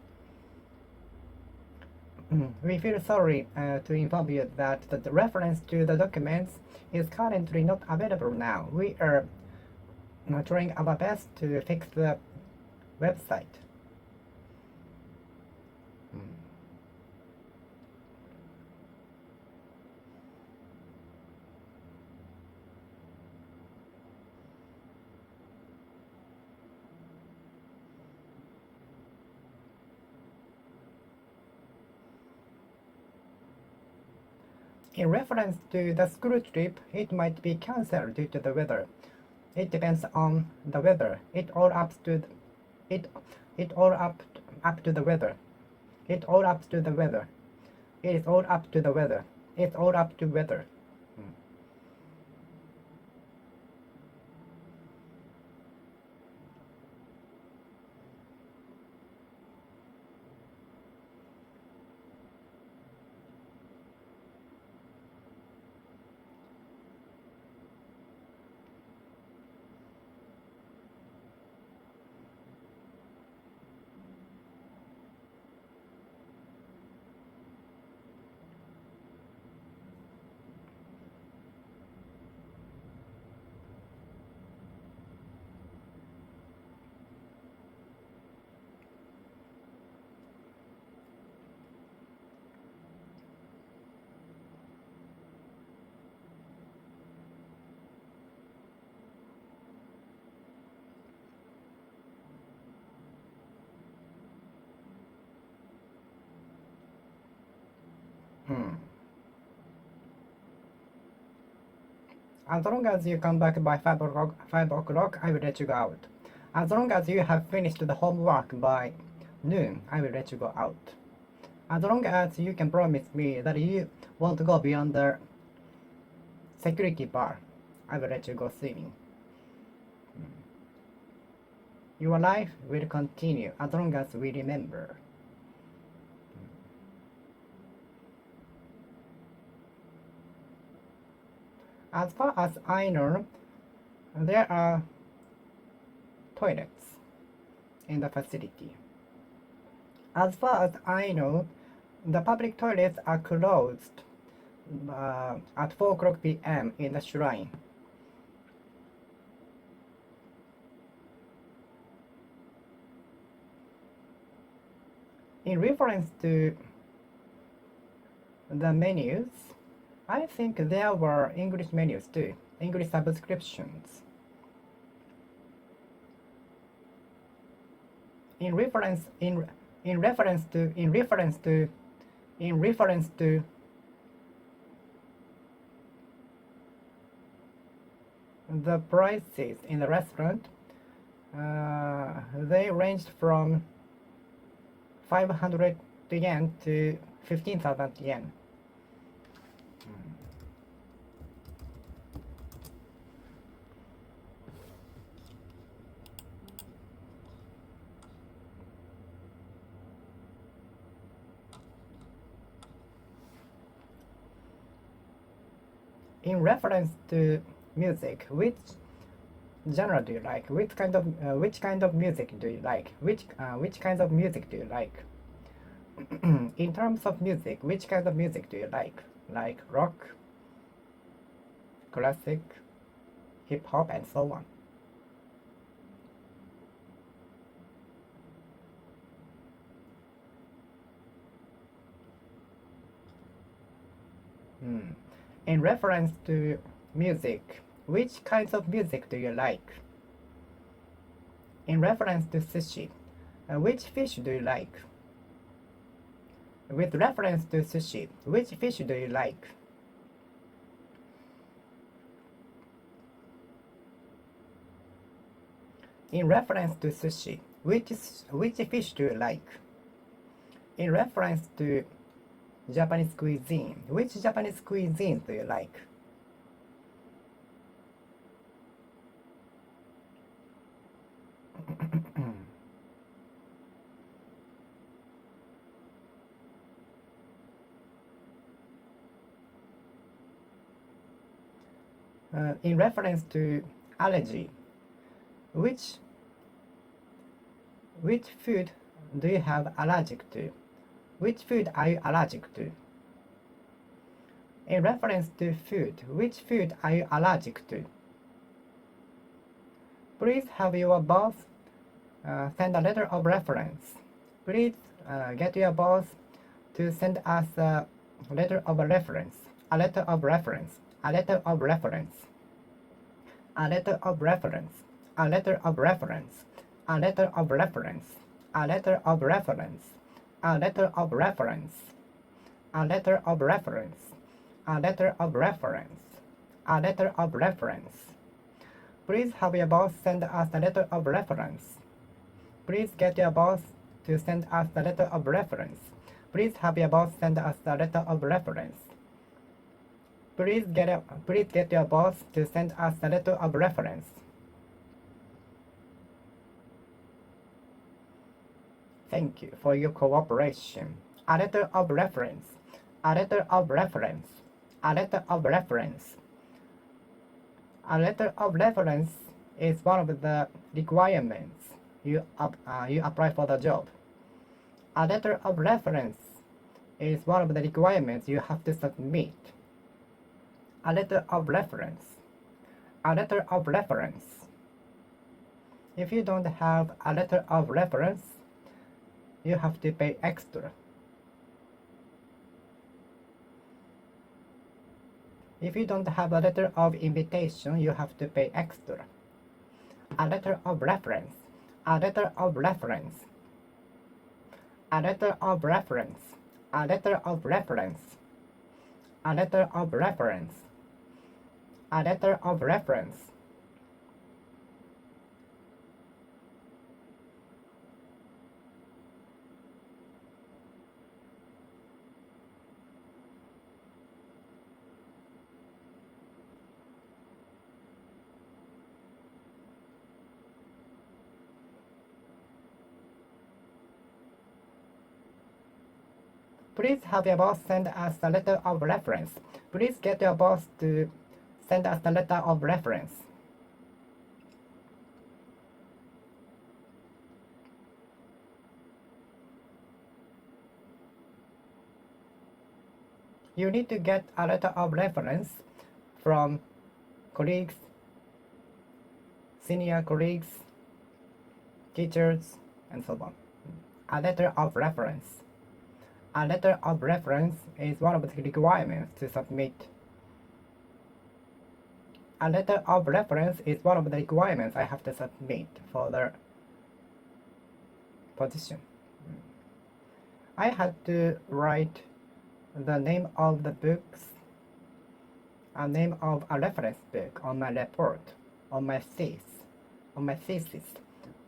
We feel sorry to inform you that the reference to the documents is currently not available now. We are trying our best to fix the website. In reference to the school trip, it might be cancelled due to the weather. It depends on the weather. It all up to the weather. It all up to the weather. It is all up to the weather. It's all up to weather. As long as you come back by 5 o'clock, I will let you go out. As long as you have finished the homework by noon, I will let you go out. As long as you can promise me that you won't go beyond the security bar, I will let you go swimming. Your life will continue as long as we remember. As far as I know, there are toilets in the facility. As far as I know, the public toilets are closed at 4 o'clock p.m. in the shrine. In reference to the menus, I think there were English menus too, English subscriptions. In reference to the prices in the restaurant, they ranged from 500 yen to 15,000 yen. In reference to music, which genre do you like? Which kind of music do you like? Which kind of music do you like? In terms of music, which kind of music do you like? Like rock, classic, hip hop, and so on. In reference to music, which kinds of music do you like? In reference to sushi, which fish do you like? With reference to sushi, which fish do you like? In reference to sushi, which fish do you like? In reference to Japanese cuisine, which Japanese cuisine do you like? In reference to allergy, which food do you have allergic to? Which food are you allergic to? In reference to food, which food are you allergic to? Please have your boss send a letter of reference. Please get your boss to send us a letter of reference. A letter of reference. A letter of reference. A letter of reference. A letter of reference. A letter of reference. A letter of reference. A letter of reference. A letter of reference. A letter of reference. A letter of reference. Please have your boss send us a letter of reference. Please get your boss to send us a letter of reference. Please have your boss send us a letter of reference. Please get your boss to send us a letter of reference. Thank you for your cooperation. A letter of reference. A letter of reference. A letter of reference. A letter of reference is one of the requirements you apply for the job. A letter of reference is one of the requirements you have to submit. A letter of reference. A letter of reference. If you don't have a letter of reference, you have to pay extra. If you don't have a letter of invitation, you have to pay extra. A letter of reference. A letter of reference. A letter of reference. A letter of reference. A letter of reference. A letter of reference. Please have your boss send us a letter of reference. Please get your boss to send us a letter of reference. You need to get a letter of reference from colleagues, senior colleagues, teachers, and so on. A letter of reference. A letter of reference is one of the requirements to submit. A letter of reference is one of the requirements I have to submit for the position. I had to write the name of the books, a name of a reference book on my report, on my thesis.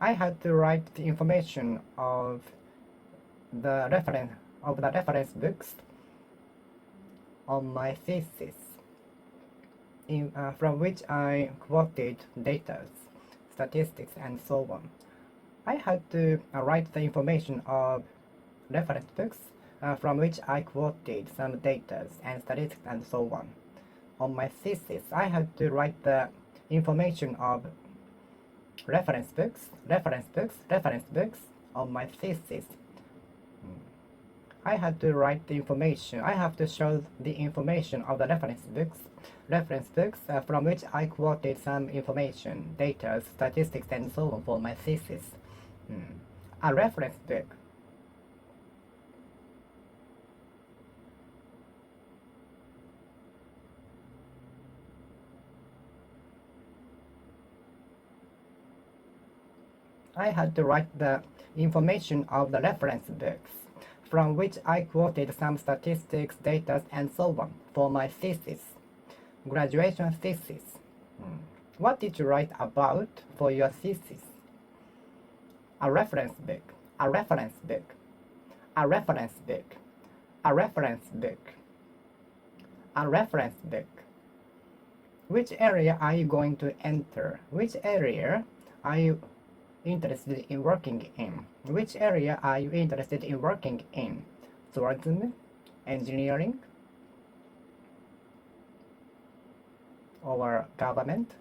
I had to write the information of the reference books on my thesis, from which I quoted data, statistics, and so on. I had to write the information of reference books from which I quoted some data and statistics and so on. On my thesis, I had to write the information of reference books on my thesis. I had to write the information. I have to show the information of the reference books from which I quoted some information, data, statistics, and so on for my thesis. A reference book. I had to write the information of the reference books, from which I quoted some statistics, data, and so on for my thesis, graduation thesis. What did you write about for your thesis? A reference book, a reference book, a reference book, a reference book, a reference book. Which area are you going to enter? Which area are you interested in working in? Which area are you interested in working in? Tourism, engineering, or government?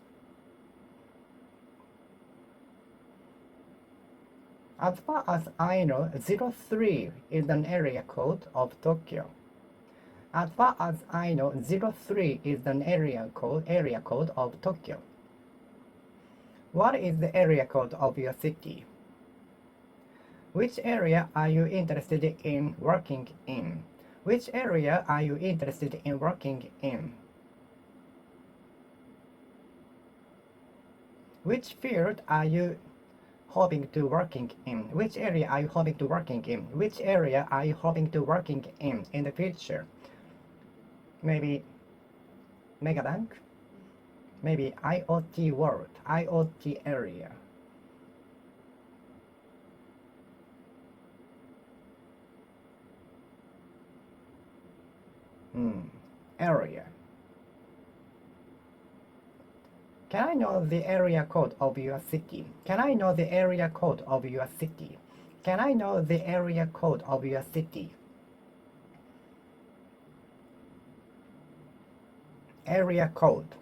As far as I know, 03 is an area code of Tokyo. As far as I know, 03 is an area code of Tokyo. What is the area code of your city? Which area are you interested in working in? Which area are you interested in working in? Which field are you hoping to working in? Which area are you hoping to working in? Which area are you hoping to working in the future? Maybe Megabank? Maybe IoT world, IoT area. Area. Can I know the area code of your city? Can I know the area code of your city? Can I know the area code of your city? Area code.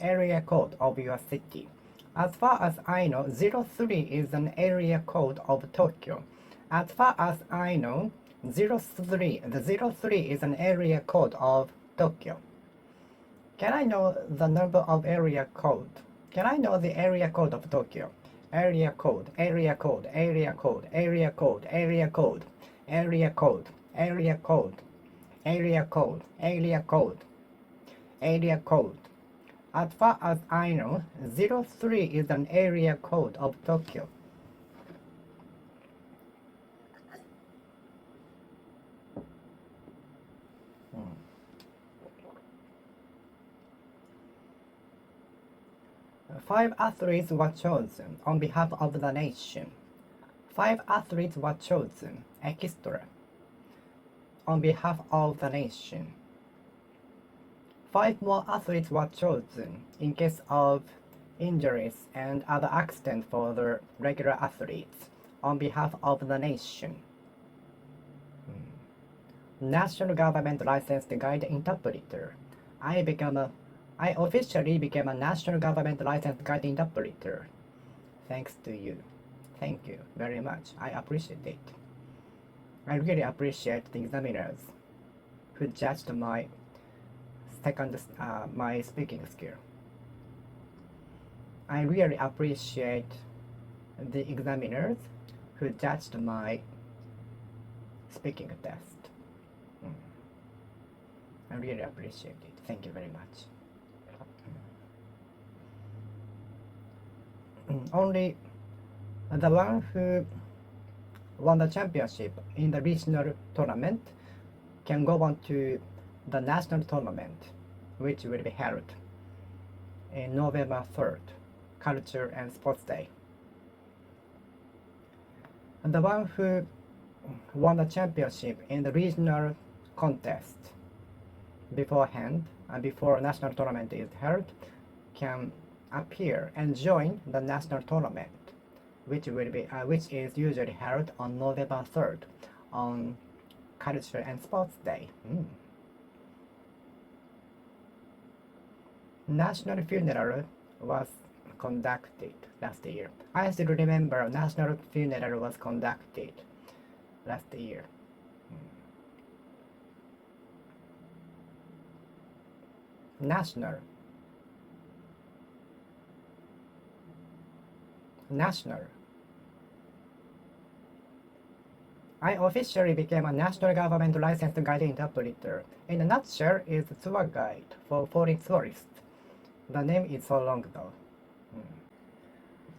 Area code of your city. As far as I know, 03 is an area code of Tokyo. As far as I know, the 03 is an area code of Tokyo. Can I know the number of area code? Can I know the area code of Tokyo? Area code, area code, area code, area code, area code, area code, area code, area code, area code, area code. As far as I know, 03 is an area code of Tokyo. Five athletes were chosen on behalf of the nation. 5 athletes were chosen, extra, on behalf of the nation. 5 more athletes were chosen in case of injuries and other accidents for the regular athletes, on behalf of the nation. National government licensed guide interpreter. I officially became a national government licensed guide interpreter. Thanks to you. Thank you very much. I appreciate it. I really appreciate the examiners who judged my my speaking skill. I really appreciate the examiners who judged my speaking test. I really appreciate it. Thank you very much. Only the one who won the championship in the regional tournament can go on to the national tournament, which will be held in November 3rd, Culture and Sports Day. And the one who won the championship in the regional contest beforehand and before national tournament is held can appear and join the national tournament, which is usually held on November 3rd on Culture and Sports Day. National funeral was conducted last year. I still remember national funeral was conducted last year. National. I officially became a national government licensed guide interpreter. In a nutshell, is tour guide for foreign tourists. The name is so long though.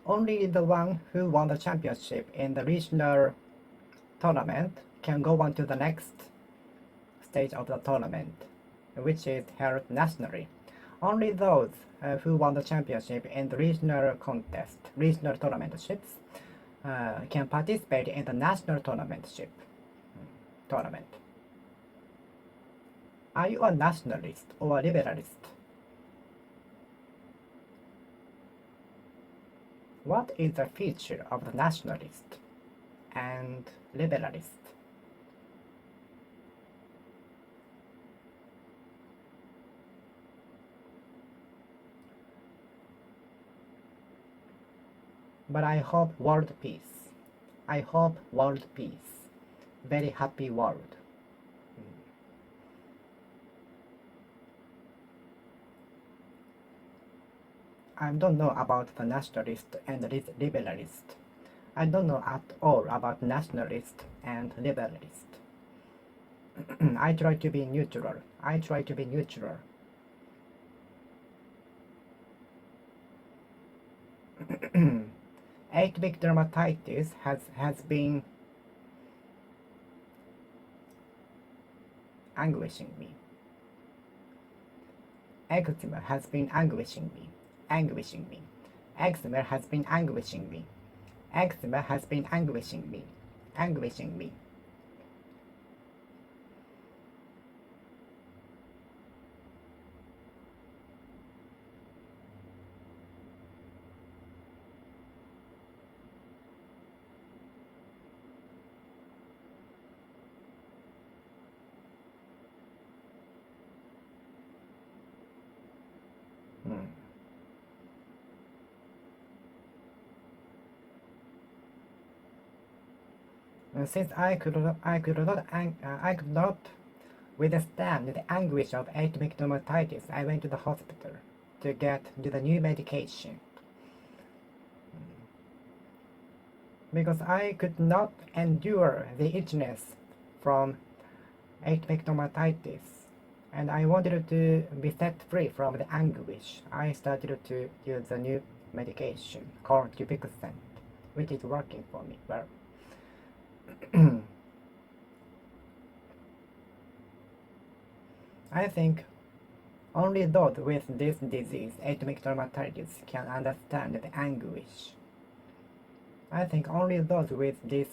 only the one who won the championship in the regional tournament can go on to the next stage of the tournament, which is held nationally. Only those who won the championship in the regional tournamentships, can participate in the national tournament. Are you a nationalist or a liberalist? What is the feature of the nationalist and liberalist? But I hope world peace. I hope world peace. Very happy world. I don't know about the nationalist and liberalist. I don't know at all about nationalist and liberalist. I try to be neutral. I try to be neutral. Atopic dermatitis has been anguishing me. Eczema has been anguishing me. Eczema has been anguishing me. Eczema has been anguishing me. Since I could not withstand the anguish of atopic dermatitis, I went to the hospital to get the new medication. Because I could not endure the itchiness from atopic dermatitis, and I wanted to be set free from the anguish. I started to use the new medication called Dupixent, which is working for me well. I think only those with this disease, atopic dermatitis, can understand the anguish. I think only those with this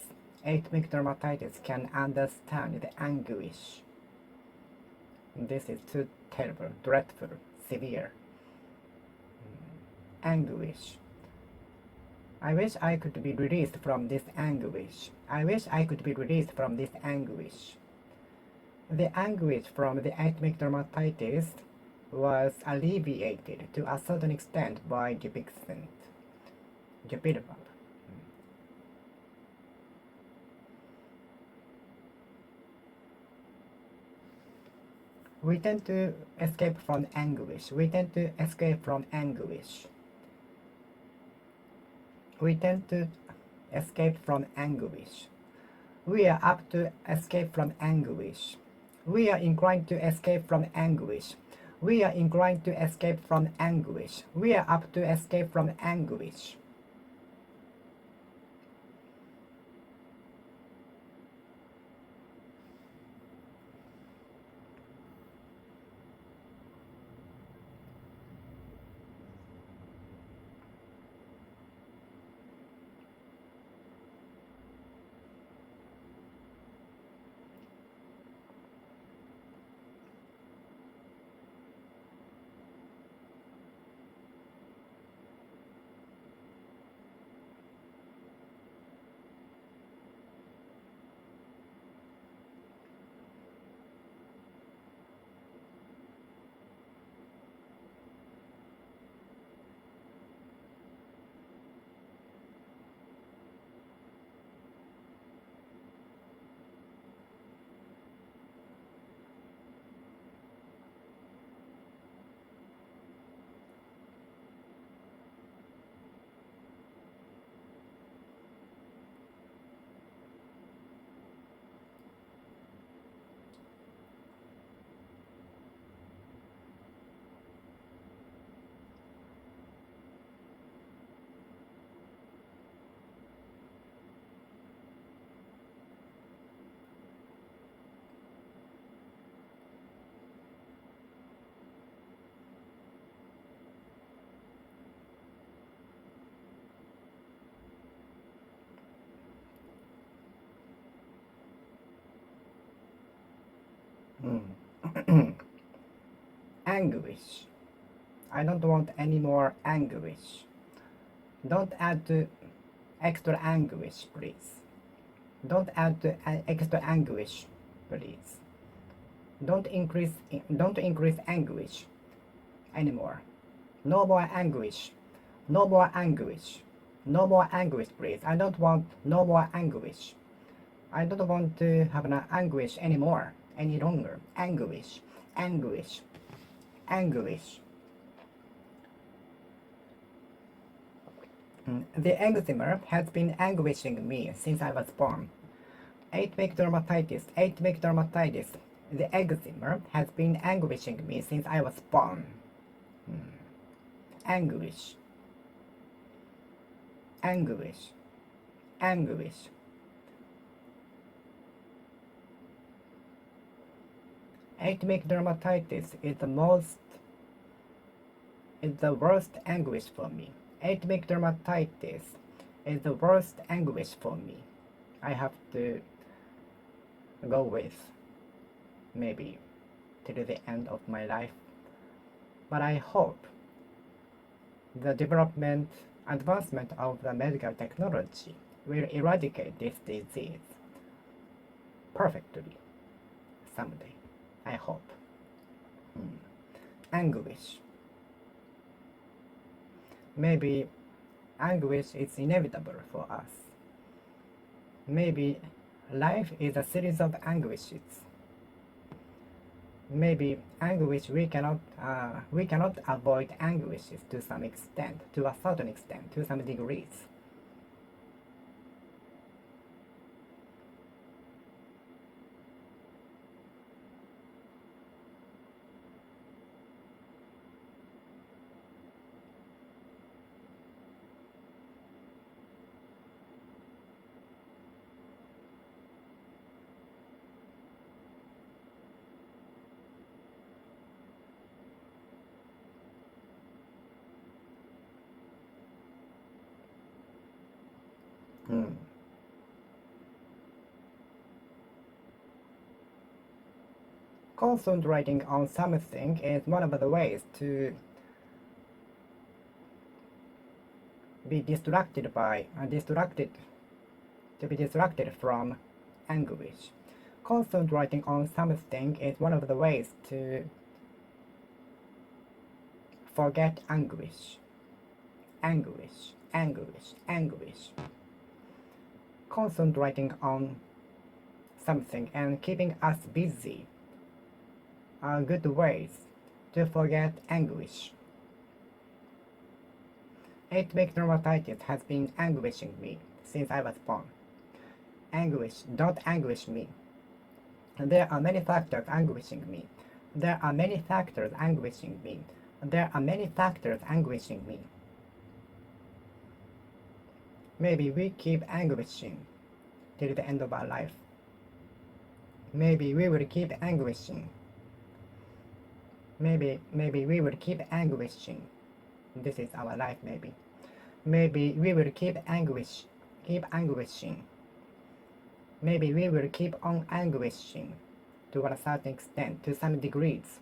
atopic dermatitis can understand the anguish. This is too terrible, dreadful, severe. Anguish. I wish I could be released from this anguish. I wish I could be released from this anguish. The anguish from the atopic dermatitis was alleviated to a certain extent by Dupixent. Dupilumab. We tend to escape from anguish. We tend to escape from anguish. We tend to escape from anguish. We are up to escape from anguish. We are inclined to escape from anguish. We are inclined to escape from anguish. We are up to escape from anguish. Anguish. I don't want any more anguish. Don't add extra anguish, please. Don't add extra anguish, please. Don't increase anguish anymore. No more anguish. No more anguish. No more anguish, please. I don't want no more anguish. I don't want to have an anguish anymore, any longer. Anguish, anguish, anguish. The eczema has been anguishing me since I was born. 8-week dermatitis, 8-week dermatitis. The eczema has been anguishing me since I was born. Anguish, anguish, anguish. Eight-week dermatitis is the worst anguish for me. 8-week dermatitis is the worst anguish for me. I have to go with maybe till the end of my life. But I hope the advancement of the medical technology will eradicate this disease perfectly someday. I hope. Anguish. Maybe anguish is inevitable for us. Maybe life is a series of anguishes. Maybe anguish we cannot avoid anguishes to some extent, to a certain extent, to some degrees. Concentrating on something is one of the ways to be distracted from anguish. Concentrating on something is one of the ways to forget anguish. Anguish, anguish, anguish. Concentrating on something and keeping us busy are good ways to forget anguish. 8-week dermatitis has been anguishing me since I was born. Anguish, don't anguish me. There are many factors anguishing me. There are many factors anguishing me. There are many factors anguishing me. Maybe we keep anguishing till the end of our life. Maybe we will keep anguishing. Maybe we will keep anguishing. This is our life, maybe. Maybe we will keep anguishing. Maybe we will keep on anguishing to a certain extent, to some degrees.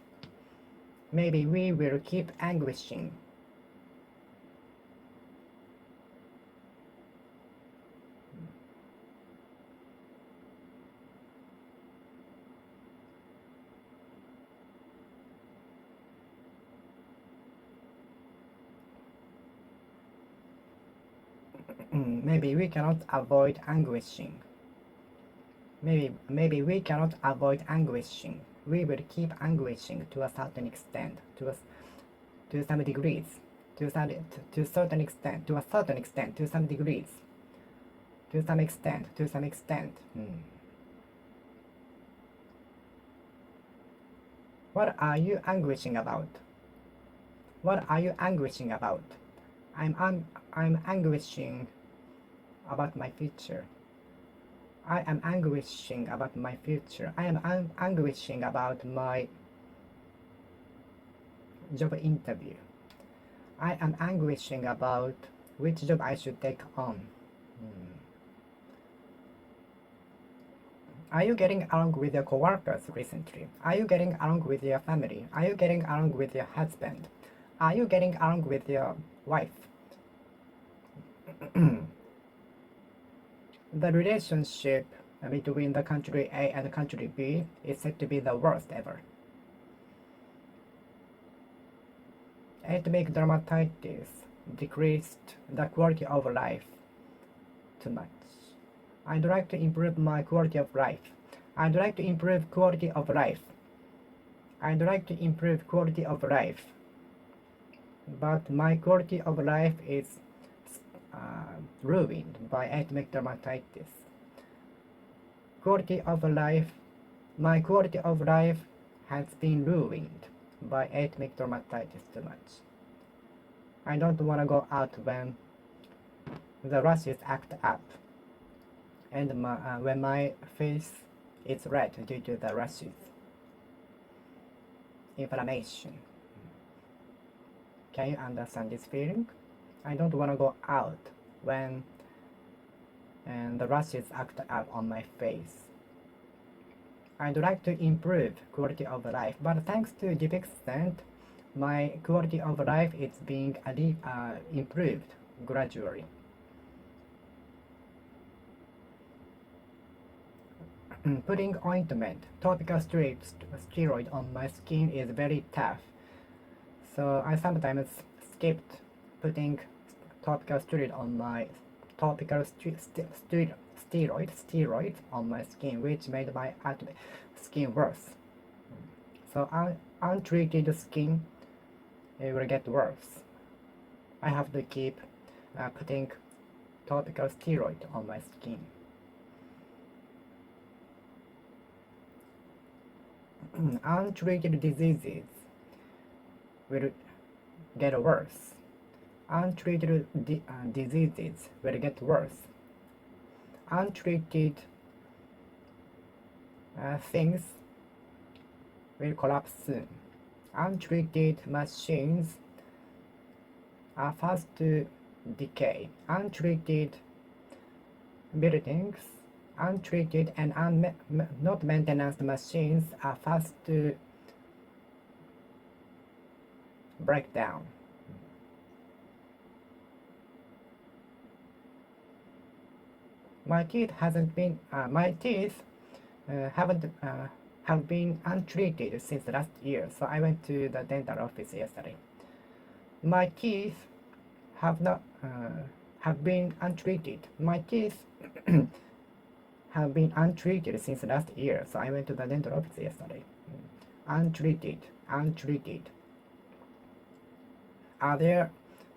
Maybe we will keep anguishing. Maybe we cannot avoid anguishing. Maybe we cannot avoid anguishing. We will keep anguishing to a certain extent, to some degrees, to a certain extent, to some degrees, to some extent. What are you anguishing about? What are you anguishing about? I'm anguishing about my future. I am anguishing about my future. I am anguishing about my job interview. I am anguishing about which job I should take on. Are you getting along with your coworkers recently? Are you getting along with your family? Are you getting along with your husband? Are you getting along with your wife? The relationship between the country A and country B is said to be the worst ever. Atomic dermatitis decreased the quality of life too much. I'd like to improve my quality of life. I'd like to improve quality of life. I'd like to improve quality of life. But my quality of life is ruined by atomic dermatitis. Quality of life, my quality of life has been ruined by atomic dermatitis too much. I don't want to go out when the rashes act up, and when my face is red due to the rashes. Inflammation. Can you understand this feeling? I don't want to go out when the rashes act up on my face. I'd like to improve quality of life, but thanks to Gipexcent, my quality of life is being improved gradually. Putting ointment, topical steroid on my skin is very tough, so I sometimes skipped putting topical steroid on my steroid on my skin, which made my skin worse. So untreated skin will get worse. I have to keep putting topical steroid on my skin. Untreated diseases will get worse. Untreated diseases will get worse. Untreated things will collapse soon. Untreated machines are fast to decay. Untreated buildings, untreated and not maintenance machines are fast to break down. My teeth have been untreated since last year, so I went to the dental office yesterday. My teeth have been untreated. My teeth have been untreated since last year, so I went to the dental office yesterday. Untreated. Are there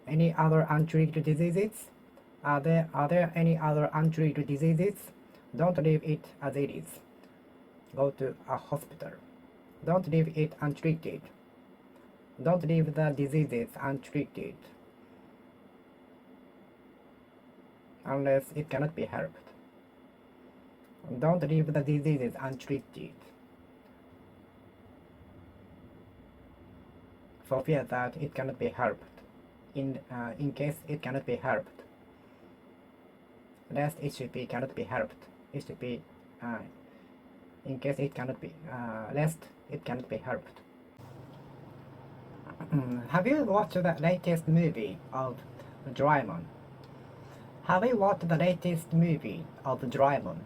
any other untreated diseases? Are there any other untreated diseases? Don't leave it as it is. Go to a hospital. Don't leave it untreated. Don't leave the diseases untreated unless it cannot be helped. Don't leave the diseases untreated for fear that it cannot be helped. In case it cannot be helped, lest it should be cannot be helped. It should be in case it cannot be lest it cannot be helped. Have you watched the latest movie of Doraemon? Have you watched the latest movie of Doraemon?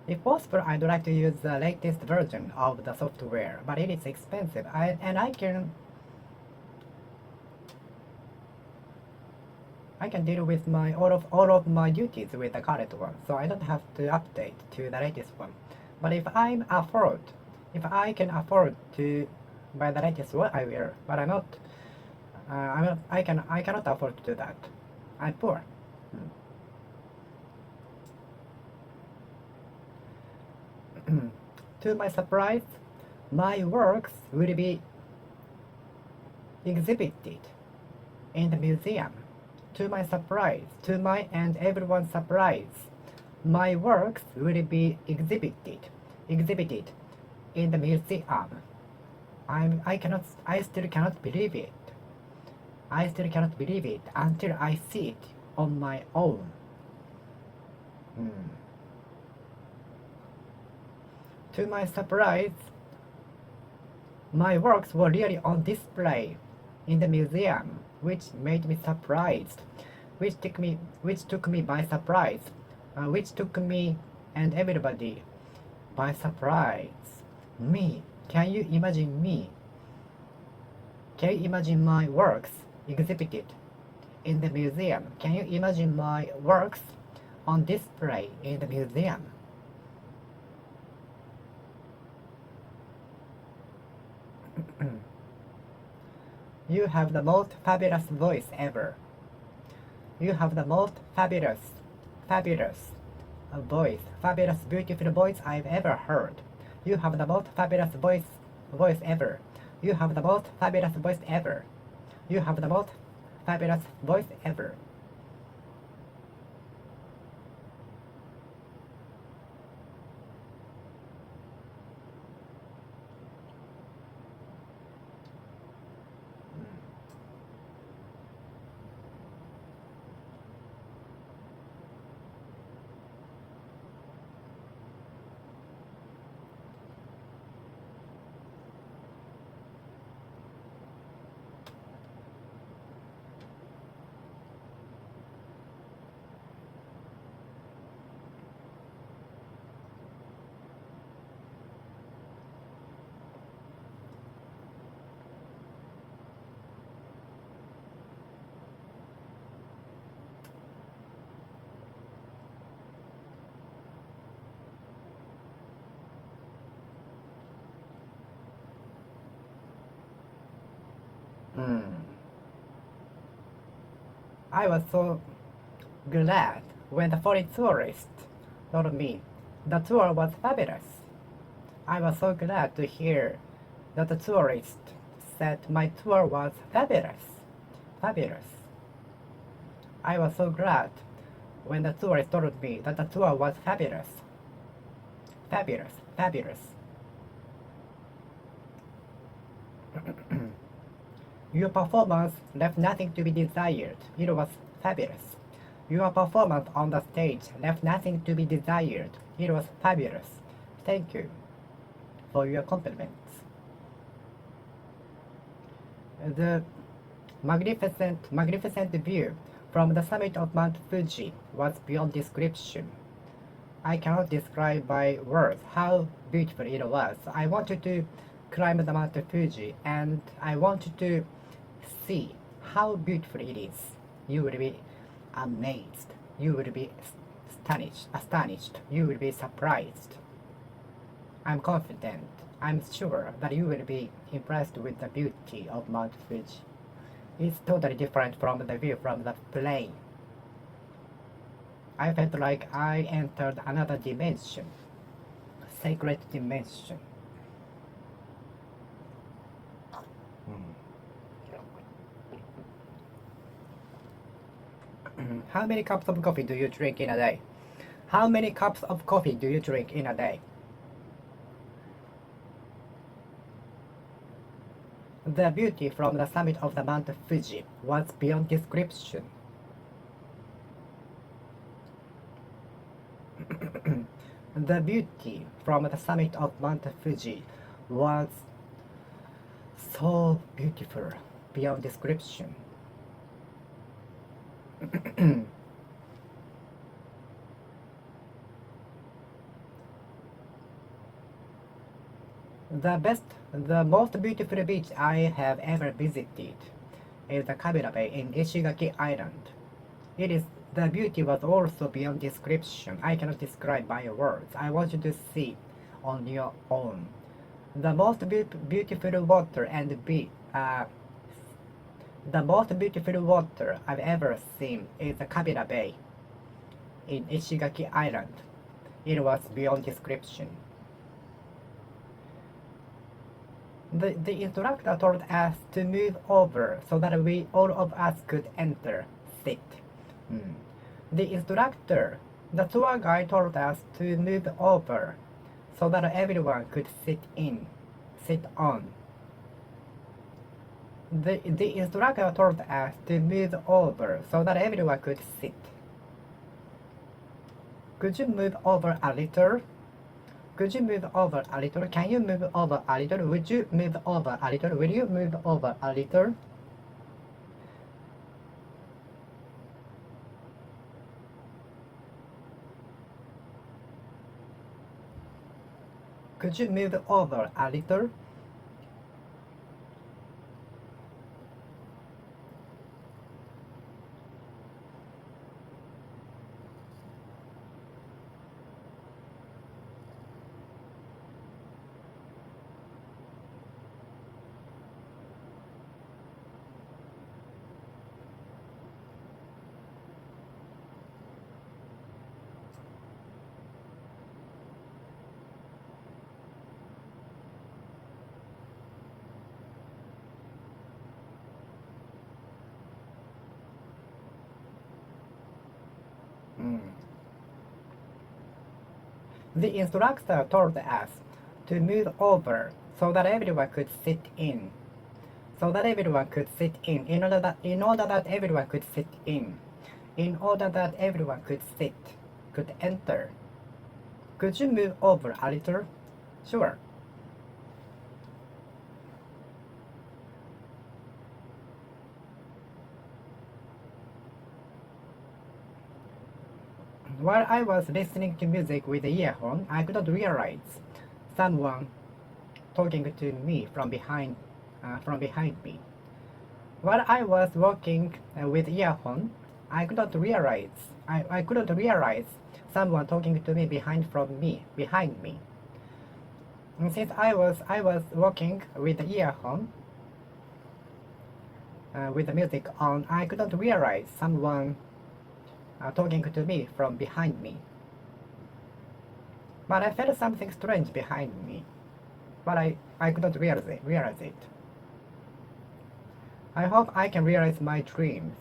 If possible, I'd like to use the latest version of the software, but it is expensive. I can deal with all of my duties with the current one, so I don't have to update to the latest one. But if I can afford to buy the latest one, I will. But I cannot afford to do that. I'm poor. To my surprise, my works will be exhibited in the museum. To my surprise, to my and everyone's surprise, my works will be exhibited in the museum. I still cannot believe it. I still cannot believe it until I see it on my own. To my surprise, my works were really on display in the museum, which made me surprised, which took me by surprise, which took me and everybody by surprise. Me, can you imagine me? Can you imagine my works exhibited in the museum? Can you imagine my works on display in the museum? You have the most fabulous voice ever. You have the most fabulous voice, fabulous, beautiful voice I've ever heard. You have the most fabulous voice ever. You have the most fabulous voice ever. You have the most fabulous voice ever. I was so glad when the foreign tourist told me the tour was fabulous. I was so glad to hear that the tourist said my tour was fabulous. Fabulous. I was so glad when the tourist told me that the tour was fabulous. Fabulous. Fabulous. Your performance left nothing to be desired. It was fabulous. Your performance on the stage left nothing to be desired. It was fabulous. Thank you for your compliments. The magnificent view from the summit of Mount Fuji was beyond description. I cannot describe by words how beautiful it was. I wanted to climb the Mount Fuji and I wanted to see how beautiful it is. You will be amazed. You will be astonished. You will be surprised. I'm confident. I'm sure that you will be impressed with the beauty of Mount Fuji. It's totally different from the view from the plane. I felt like I entered another dimension, a sacred dimension. How many cups of coffee do you drink in a day? How many cups of coffee do you drink in a day? The beauty from the summit of the Mount Fuji was beyond description. The beauty from the summit of Mount Fuji was so beautiful beyond description. The most beautiful beach I have ever visited is the Kabira Bay in Ishigaki Island. The beauty was also beyond description. I cannot describe by words. I want you to see on your own. The most beautiful water the most beautiful water I've ever seen is the Kabira Bay in Ishigaki Island. It was beyond description. The instructor told us to move over so that all of us could sit. The tour guide told us to move over so that everyone could sit on. The instructor told us to move over so that everyone could sit. Could you move over a little? Could you move over a little? Can you move over a little? Would you move over a little? Will you move over a little? Could you move over a little? The instructor told us to move over so that everyone could sit in. So that everyone could sit in order that everyone could sit in. In order that everyone could sit, could enter. Could you move over a little? Sure. While I was listening to music with the earphone, I could not realize someone talking to me from behind me. While I was walking with earphone, I couldn't realize someone talking to me behind me. And since I was walking with the earphone with the music on, I couldn't realize someone talking to me from behind me. But I felt something strange behind me, but I couldn't realize it. I hope I can realize my dreams.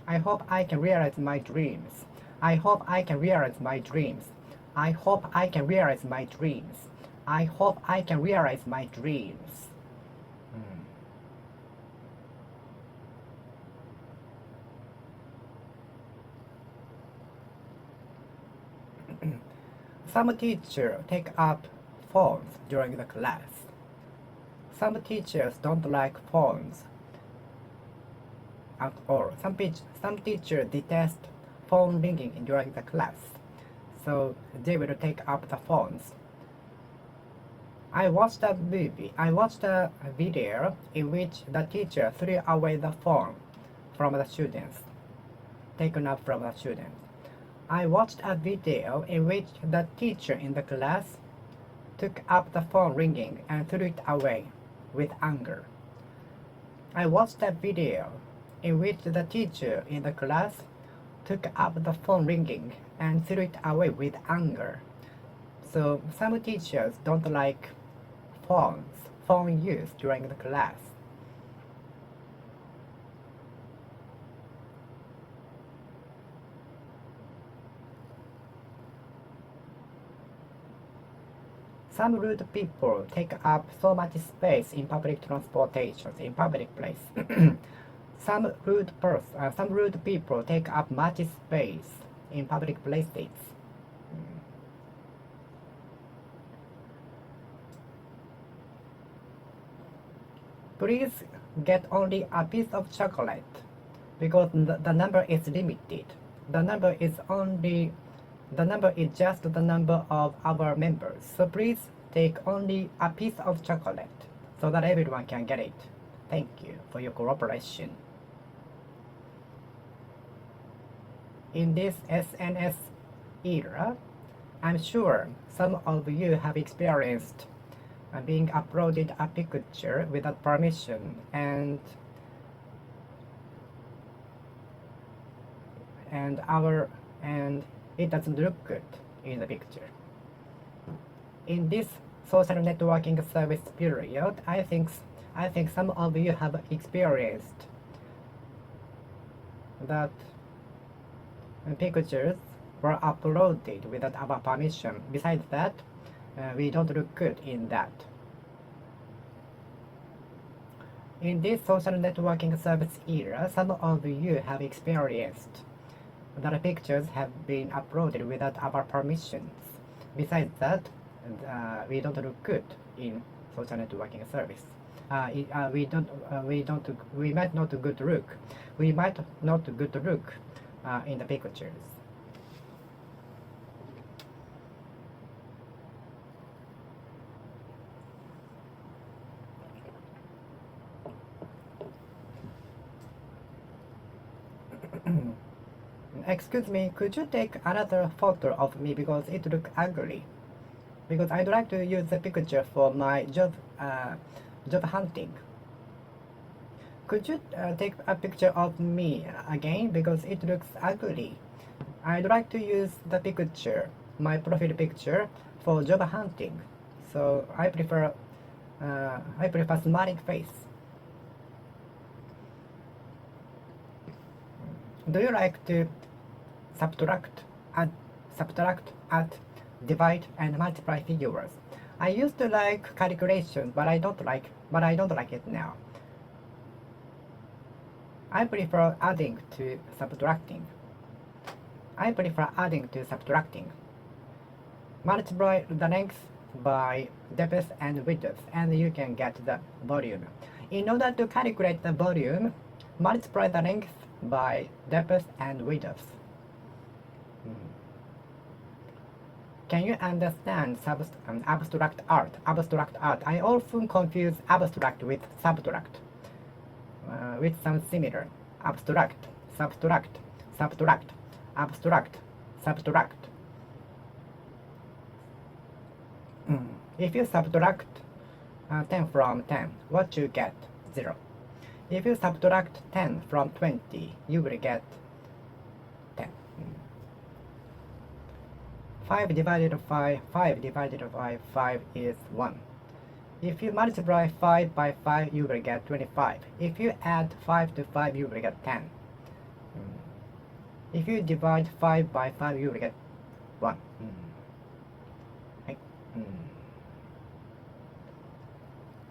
I hope I can realize my dreams. I hope I can realize my dreams. I hope I can realize my dreams. I hope I can realize my dreams. Some teachers take up phones during the class. Some teachers don't like phones at all. Some teachers detest phone ringing during the class, so they will take up the phones. I watched a video in which the teacher threw away the phone from the students, taken up from the students. I watched a video in which the teacher in the class took up the phone ringing and threw it away with anger. I watched a video in which the teacher in the class took up the phone ringing and threw it away with anger. So some teachers don't like phone use during the class. Some rude people take up so much space in public transportation, in public place. Some rude people take up much space in public places. Please get only a piece of chocolate because the number is limited. The number is just the number of our members. So please take only a piece of chocolate so that everyone can get it. Thank you for your cooperation. In this SNS era, I'm sure some of you have experienced being uploaded a picture without permission and it doesn't look good in the picture. In this social networking service period, I think some of you have experienced that pictures were uploaded without our permission. Besides that, we don't look good in that. In this social networking service era, some of you have experienced that the pictures have been uploaded without our permissions. Besides that, we don't look good in social networking service. We might not good look. We might not good look in the pictures. Excuse me, could you take another photo of me because it looks ugly? Because I'd like to use the picture for my job hunting. Could you take a picture of me again because it looks ugly? I'd like to use the picture, my profile picture, for job hunting. So I prefer smiling face. Do you like to subtract, add, divide, and multiply figures? I used to like calculation, but I don't like it now. I prefer adding to subtracting. Multiply the length by depth and width, and you can get the volume. In order to calculate the volume, multiply the length by depth and width. Can you understand abstract art? I often confuse abstract with subtract. With some similar. Abstract, subtract, abstract, subtract. If you subtract 10 from 10, what you get? 0. If you subtract 10 from 20, you will get 10. 5 divided by 5 is 1. If you multiply 5 by 5, you will get 25. If you add 5 to 5, you will get 10. If you divide 5 by 5, you will get 1.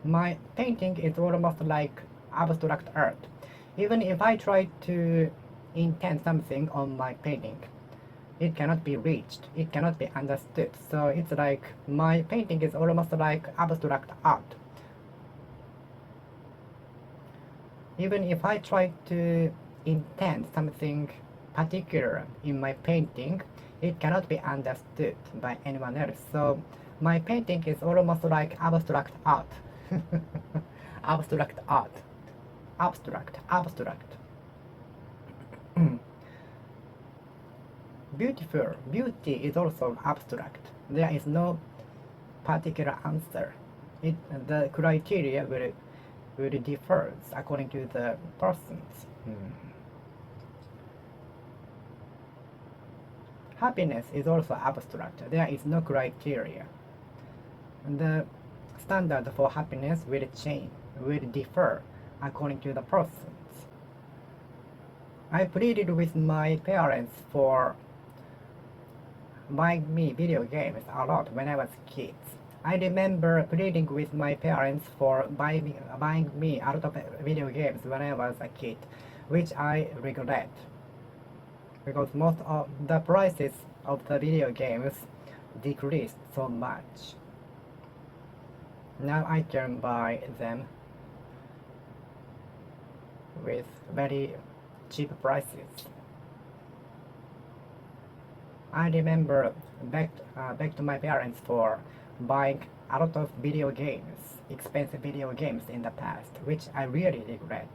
My painting is almost like abstract art. Even if I try to intend something on my painting, it cannot be reached, it cannot be understood. So it's like my painting is almost like abstract art. Even if I try to intend something particular in my painting, it cannot be understood by anyone else. So my painting is almost like abstract art. Abstract art. Abstract. Beauty is also abstract. There is no particular answer. The criteria will differ according to the persons. Happiness is also abstract. There is no criteria. The standard for happiness will differ according to the persons. I pleaded with my parents for buying me video games a lot when I was a kid. I remember pleading with my parents for buying me a lot of video games when I was a kid, which I regret, because most of the prices of the video games decreased so much. Now I can buy them with very cheap prices. I remember back to my parents for buying a lot of video games, expensive video games in the past, which I really regret,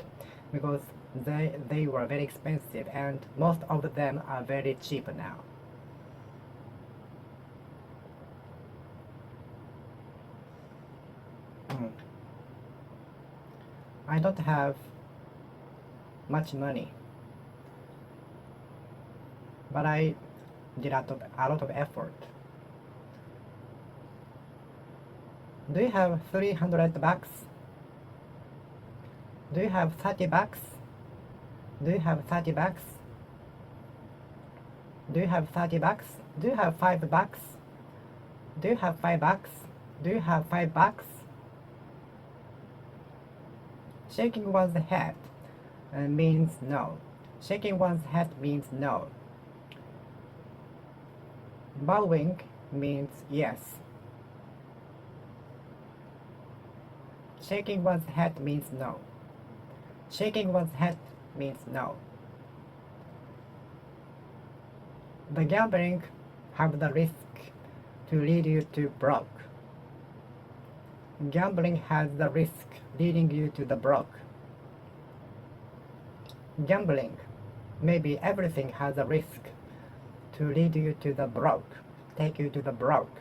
because they were very expensive and most of them are very cheap now. I don't have much money, but I did a lot of effort. Do you have 300 bucks? Do you have 30 bucks? Do you have 30 bucks? Do you have 30 bucks? Do you have 5 bucks? Do you have 5 bucks? Do you have 5 bucks? Shaking one's head means no. Shaking one's head means no. Bowing means yes. Shaking one's head means no. Shaking one's head means no. The gambling have the risk to lead you to broke. Gambling has the risk leading you to the broke. Gambling, maybe everything has a risk to lead you to the broke, take you to the broke.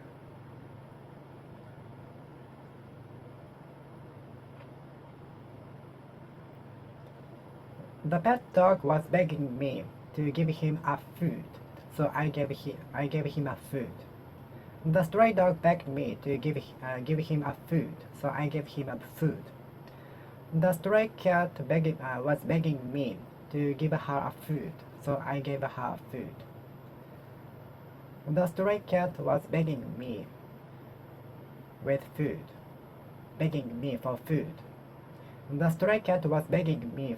The pet dog was begging me to give him a food, so I gave him a food. The stray dog begged me to give him a food, so I gave him a food. The stray cat was begging me to give her a food, so I gave her food. The stray cat was begging me with food, begging me for food. The stray cat was begging me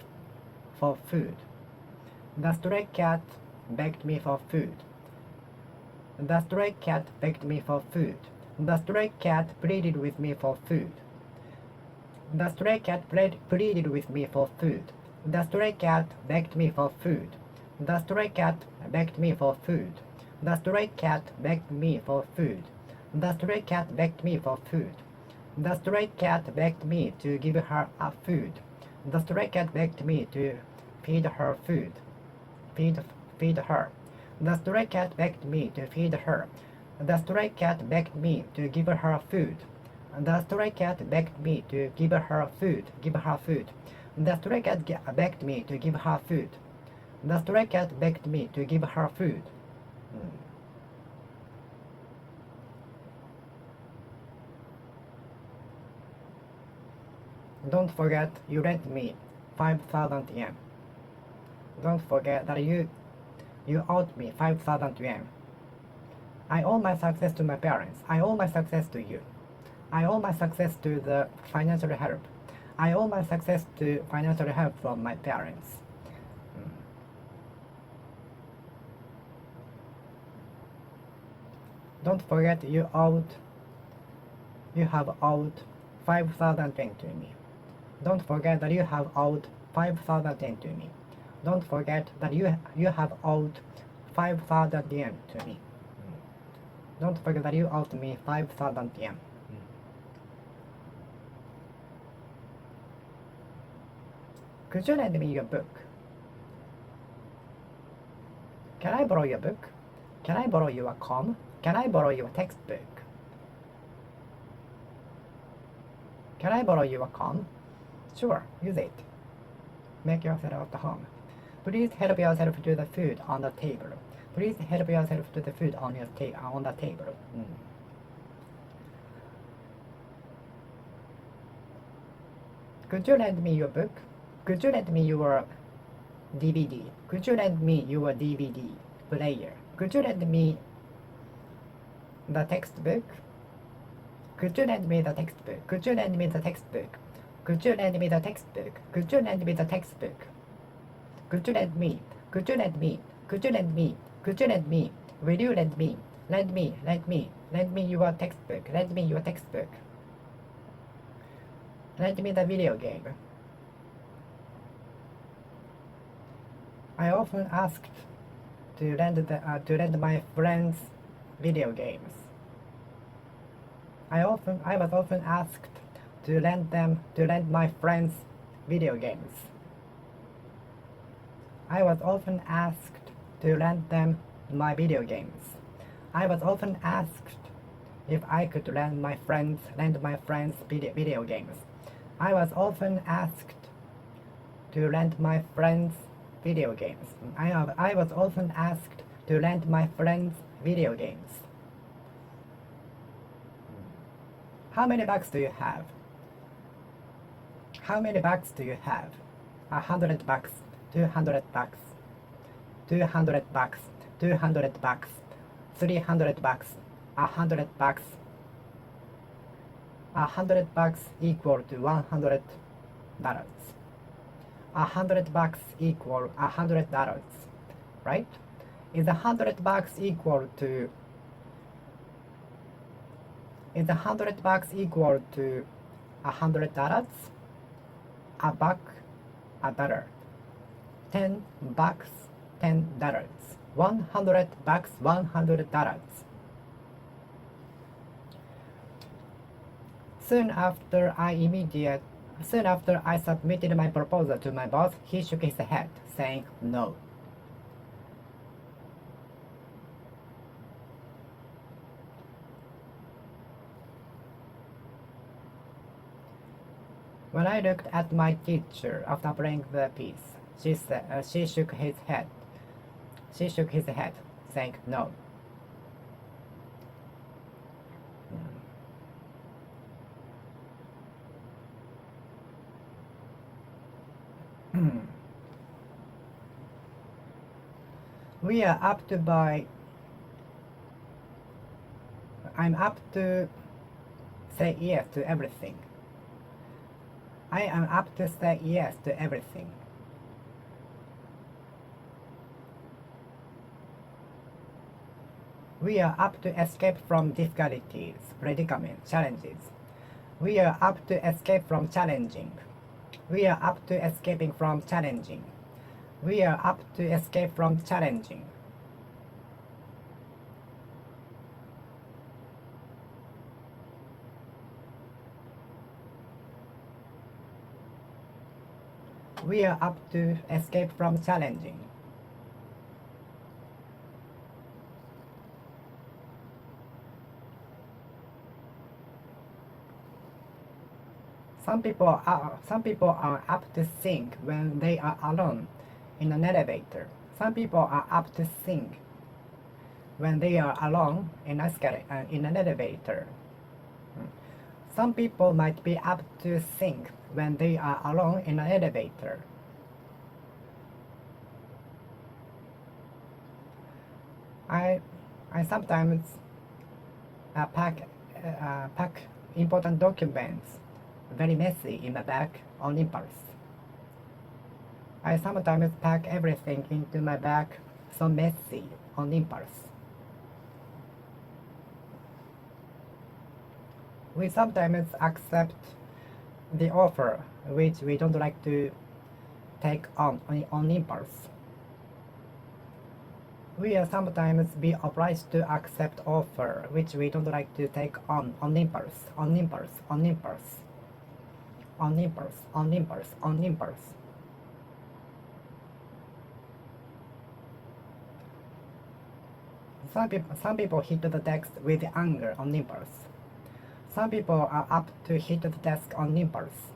for food. The stray cat begged me for food. The stray cat begged me for food. The stray cat pleaded with me for food. The stray cat pleaded with me for food. The stray cat begged me for food. The stray cat begged me for food. The stray cat begged me for food. The stray cat begged me for food. The stray cat begged me to give her a food. The stray cat begged me to feed her food. Feed her. The stray cat begged me to feed her. The stray cat begged me to give her food. The stray cat begged me to give her food. The stray cat begged me to give her food. The stray cat begged me to give her food. Don't forget you lent me 5,000 yen. Don't forget that you owed me 5,000 yen. I owe my success to my parents. I owe my success to you. I owe my success to the financial help. I owe my success to financial help from my parents. Don't forget you have owed 5,000 yen to me. Don't forget that you have owed 5,000 yen to me. Don't forget that you have owed 5,000 yen to me. Don't forget that you owed me 5,000 yen. Could you lend me your book? Can I borrow your book? Can I borrow your comb? Can I borrow your textbook? Can I borrow your comb? Sure, use it. Make yourself at home. Please help yourself to the food on the table. Please help yourself to the food on the table. Could you lend me your book? Could you lend me your DVD? Could you lend me your DVD player? Could you lend me the textbook? Could you lend me the textbook? Could you lend me the textbook? Could you lend me the textbook? Could you lend me the textbook? Could you lend me? Could you lend me? Could you lend me? Could you lend me? Will you lend me? Lend me, lend me, lend me your textbook. Lend me your textbook. Lend me the video game. I often asked to lend my friends video games. I was often asked to lend my friends video games. I was often asked to lend them my video games. I was often asked if I could lend my friends video games. I was often asked to lend my friends video games. I was often asked to lend my friends video games. How many bucks do you have? How many bucks do you have? 100 bucks, 200 bucks, 200 bucks, 200 bucks, 300 bucks, 100 bucks. 100 bucks equal to $100. $100 equal $100, right? Is $100 equal to $100? A buck, a dollar. $10, $10. $100, $100. Soon after I submitted my proposal to my boss, he shook his head, saying no. When I looked at my teacher after playing the piece, she shook his head. She shook his head, saying no. We are up to buy. I'm up to say yes to everything. I am up to say yes to everything. We are up to escape from difficulties, predicaments, challenges. We are up to escape from challenging. We are up to escaping from challenging. We are up to escape from challenging. We are up to escape from challenging. Some people are apt to think when they are alone in an elevator. Some people are apt to think when they are alone in an elevator. Some people might be apt to think when they are alone in an elevator. I sometimes pack important documents very messy in my bag on impulse. I sometimes pack everything into my bag so messy on impulse. We sometimes accept the offer which we don't like to take on impulse. We are sometimes be obliged to accept offer which we don't like to take on impulse. Some people hit the desk with anger on impulse. Some people are apt to hit the desk on impulse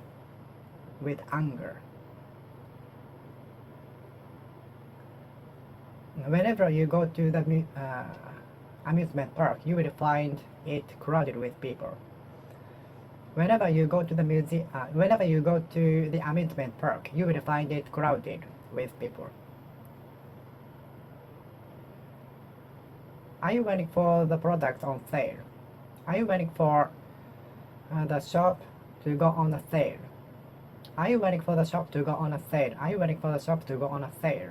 with anger. Whenever you go to the amusement park, you will find it crowded with people. Whenever you go to the amusement park, you will find it crowded with people. Are you waiting for the product on sale? Are you waiting for the shop to go on a sale? Are you waiting for the shop to go on a sale? Are you waiting for the shop to go on a sale?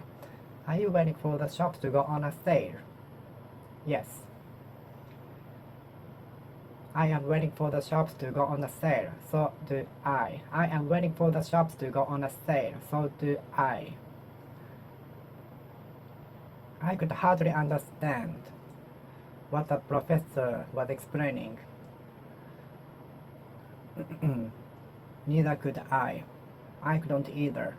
Are you waiting for the shop to go on a sale? Yes. I am waiting for the shops to go on a sale. So do I. I am waiting for the shops to go on a sale. So do I. I could hardly understand what the professor was explaining. Neither could I. I couldn't either.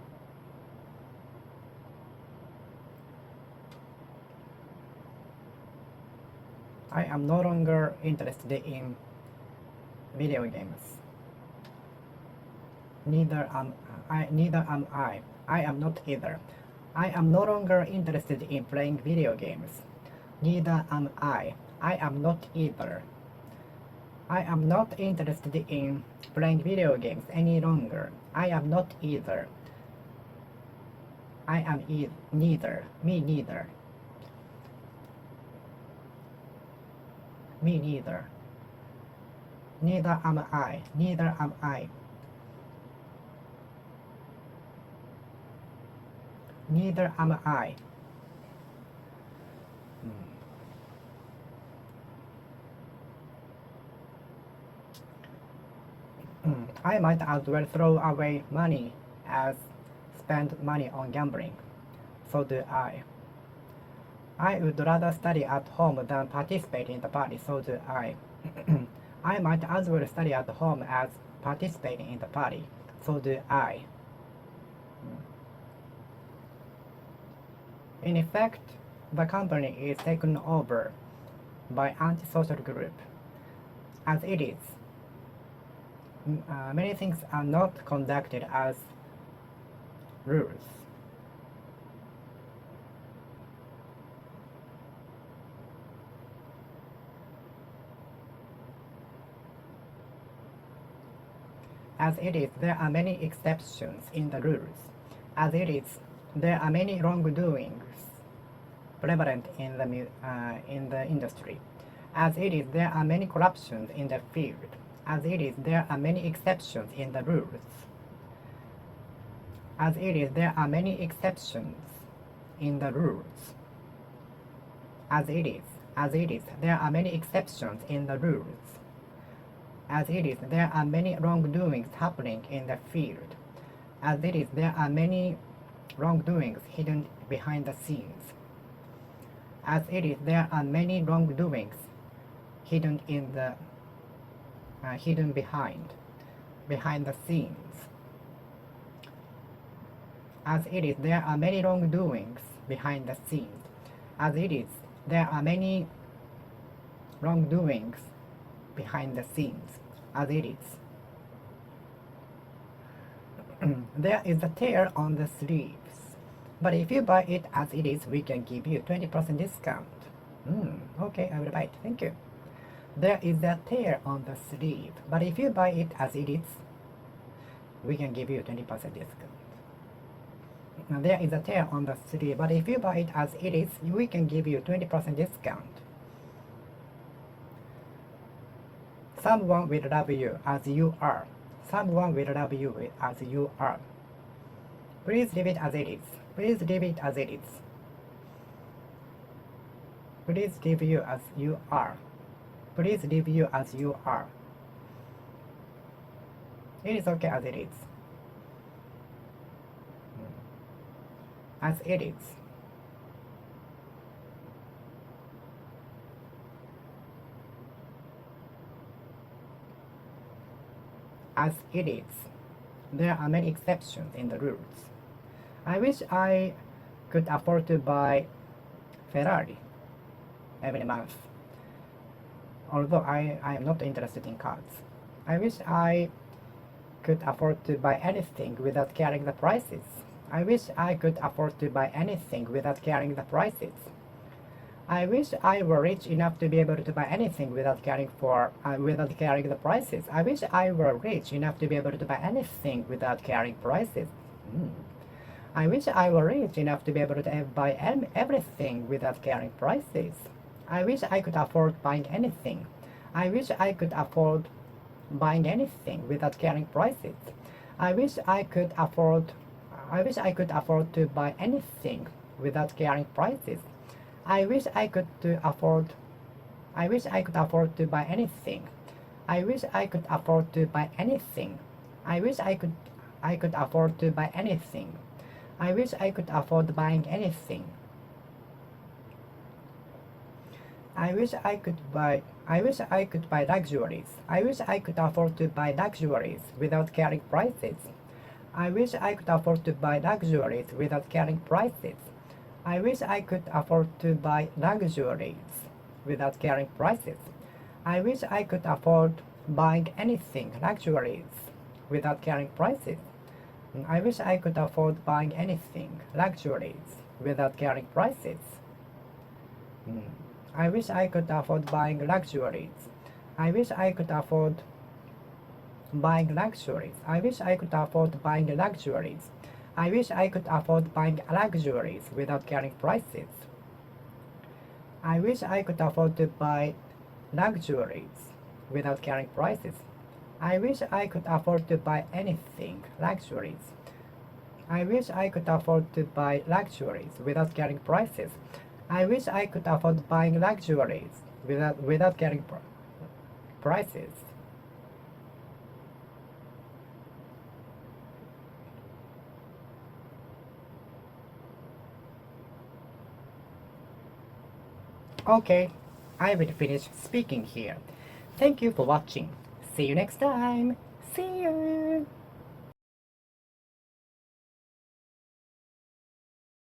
I am no longer interested in video games. Neither am I. I am not either. I am no longer interested in playing video games. Neither am I. I am not either. I am not interested in playing video games any longer. I am not either. I am neither. Me neither. Me neither. Neither am I. Neither am I. Neither am I. I might as well throw away money as spend money on gambling. So do I. I would rather study at home than participate in the party. So do I. I might as well study at home as participating in the party. So do I. In effect, the company is taken over by antisocial group. As it is, many things are not conducted as rules. As it is, there are many exceptions in the rules. As it is, there are many wrongdoings prevalent in the industry. As it is, there are many corruptions in the field. As it is, there are many exceptions in the rules. As it is, there are many exceptions in the rules. As it is, there are many exceptions in the rules. As it is, there are many wrongdoings happening in the field. As it is, there are many wrongdoings hidden behind the scenes. As it is, there are many wrongdoings hidden behind the scenes. As it is, there are many wrongdoings behind the scenes. As it is, there are many wrongdoings behind the scenes. As it is. There is a tear on the sleeves, but if you buy it as it is, we can give you 20% discount. Okay, I will buy it. Thank you. There is a tear on the sleeve, but if you buy it as it is, we can give you 20% discount. There is a tear on the sleeve, but if you buy it as it is, we can give you 20% discount. Someone will love you as you are. Someone will love you as you are. Please leave it as it is. Please leave it as it is. Please leave you as you are. Please leave you as you are. It is okay as it is. As it is. As it is. There are many exceptions in the rules. I wish I could afford to buy Ferrari every month. Although I am not interested in cars. I wish I could afford to buy anything without caring the prices. I wish I could afford to buy anything without caring the prices. I wish I were rich enough to be able to buy anything without caring the prices. I wish I were rich enough to be able to buy anything without caring prices. I wish I were rich enough to be able to buy everything without caring prices. I wish I could afford buying anything. I wish I could afford buying anything without caring prices. I wish I could afford to buy anything without caring prices. I wish I could afford to buy anything. I wish I could afford to buy anything. I wish I could afford to buy anything. I wish I could afford buying anything. I wish I could buy luxuries. I wish I could afford to buy luxuries without caring prices. I wish I could afford to buy luxuries without caring prices. I wish I could afford to buy luxuries without caring prices. I wish I could afford buying anything luxuries without caring prices. I wish I could afford buying anything luxuries without caring prices. I wish I could afford buying luxuries. I wish I could afford buying luxuries. I wish I could afford buying luxuries. I wish I could afford buying luxuries without caring prices. I wish I could afford to buy luxuries without caring prices. I wish I could afford to buy anything luxuries I wish I could afford to buy luxuries without getting prices. I wish I could afford buying luxuries without getting prices. Okay, I will finish speaking here. Thank you for watching. See you next time. See you.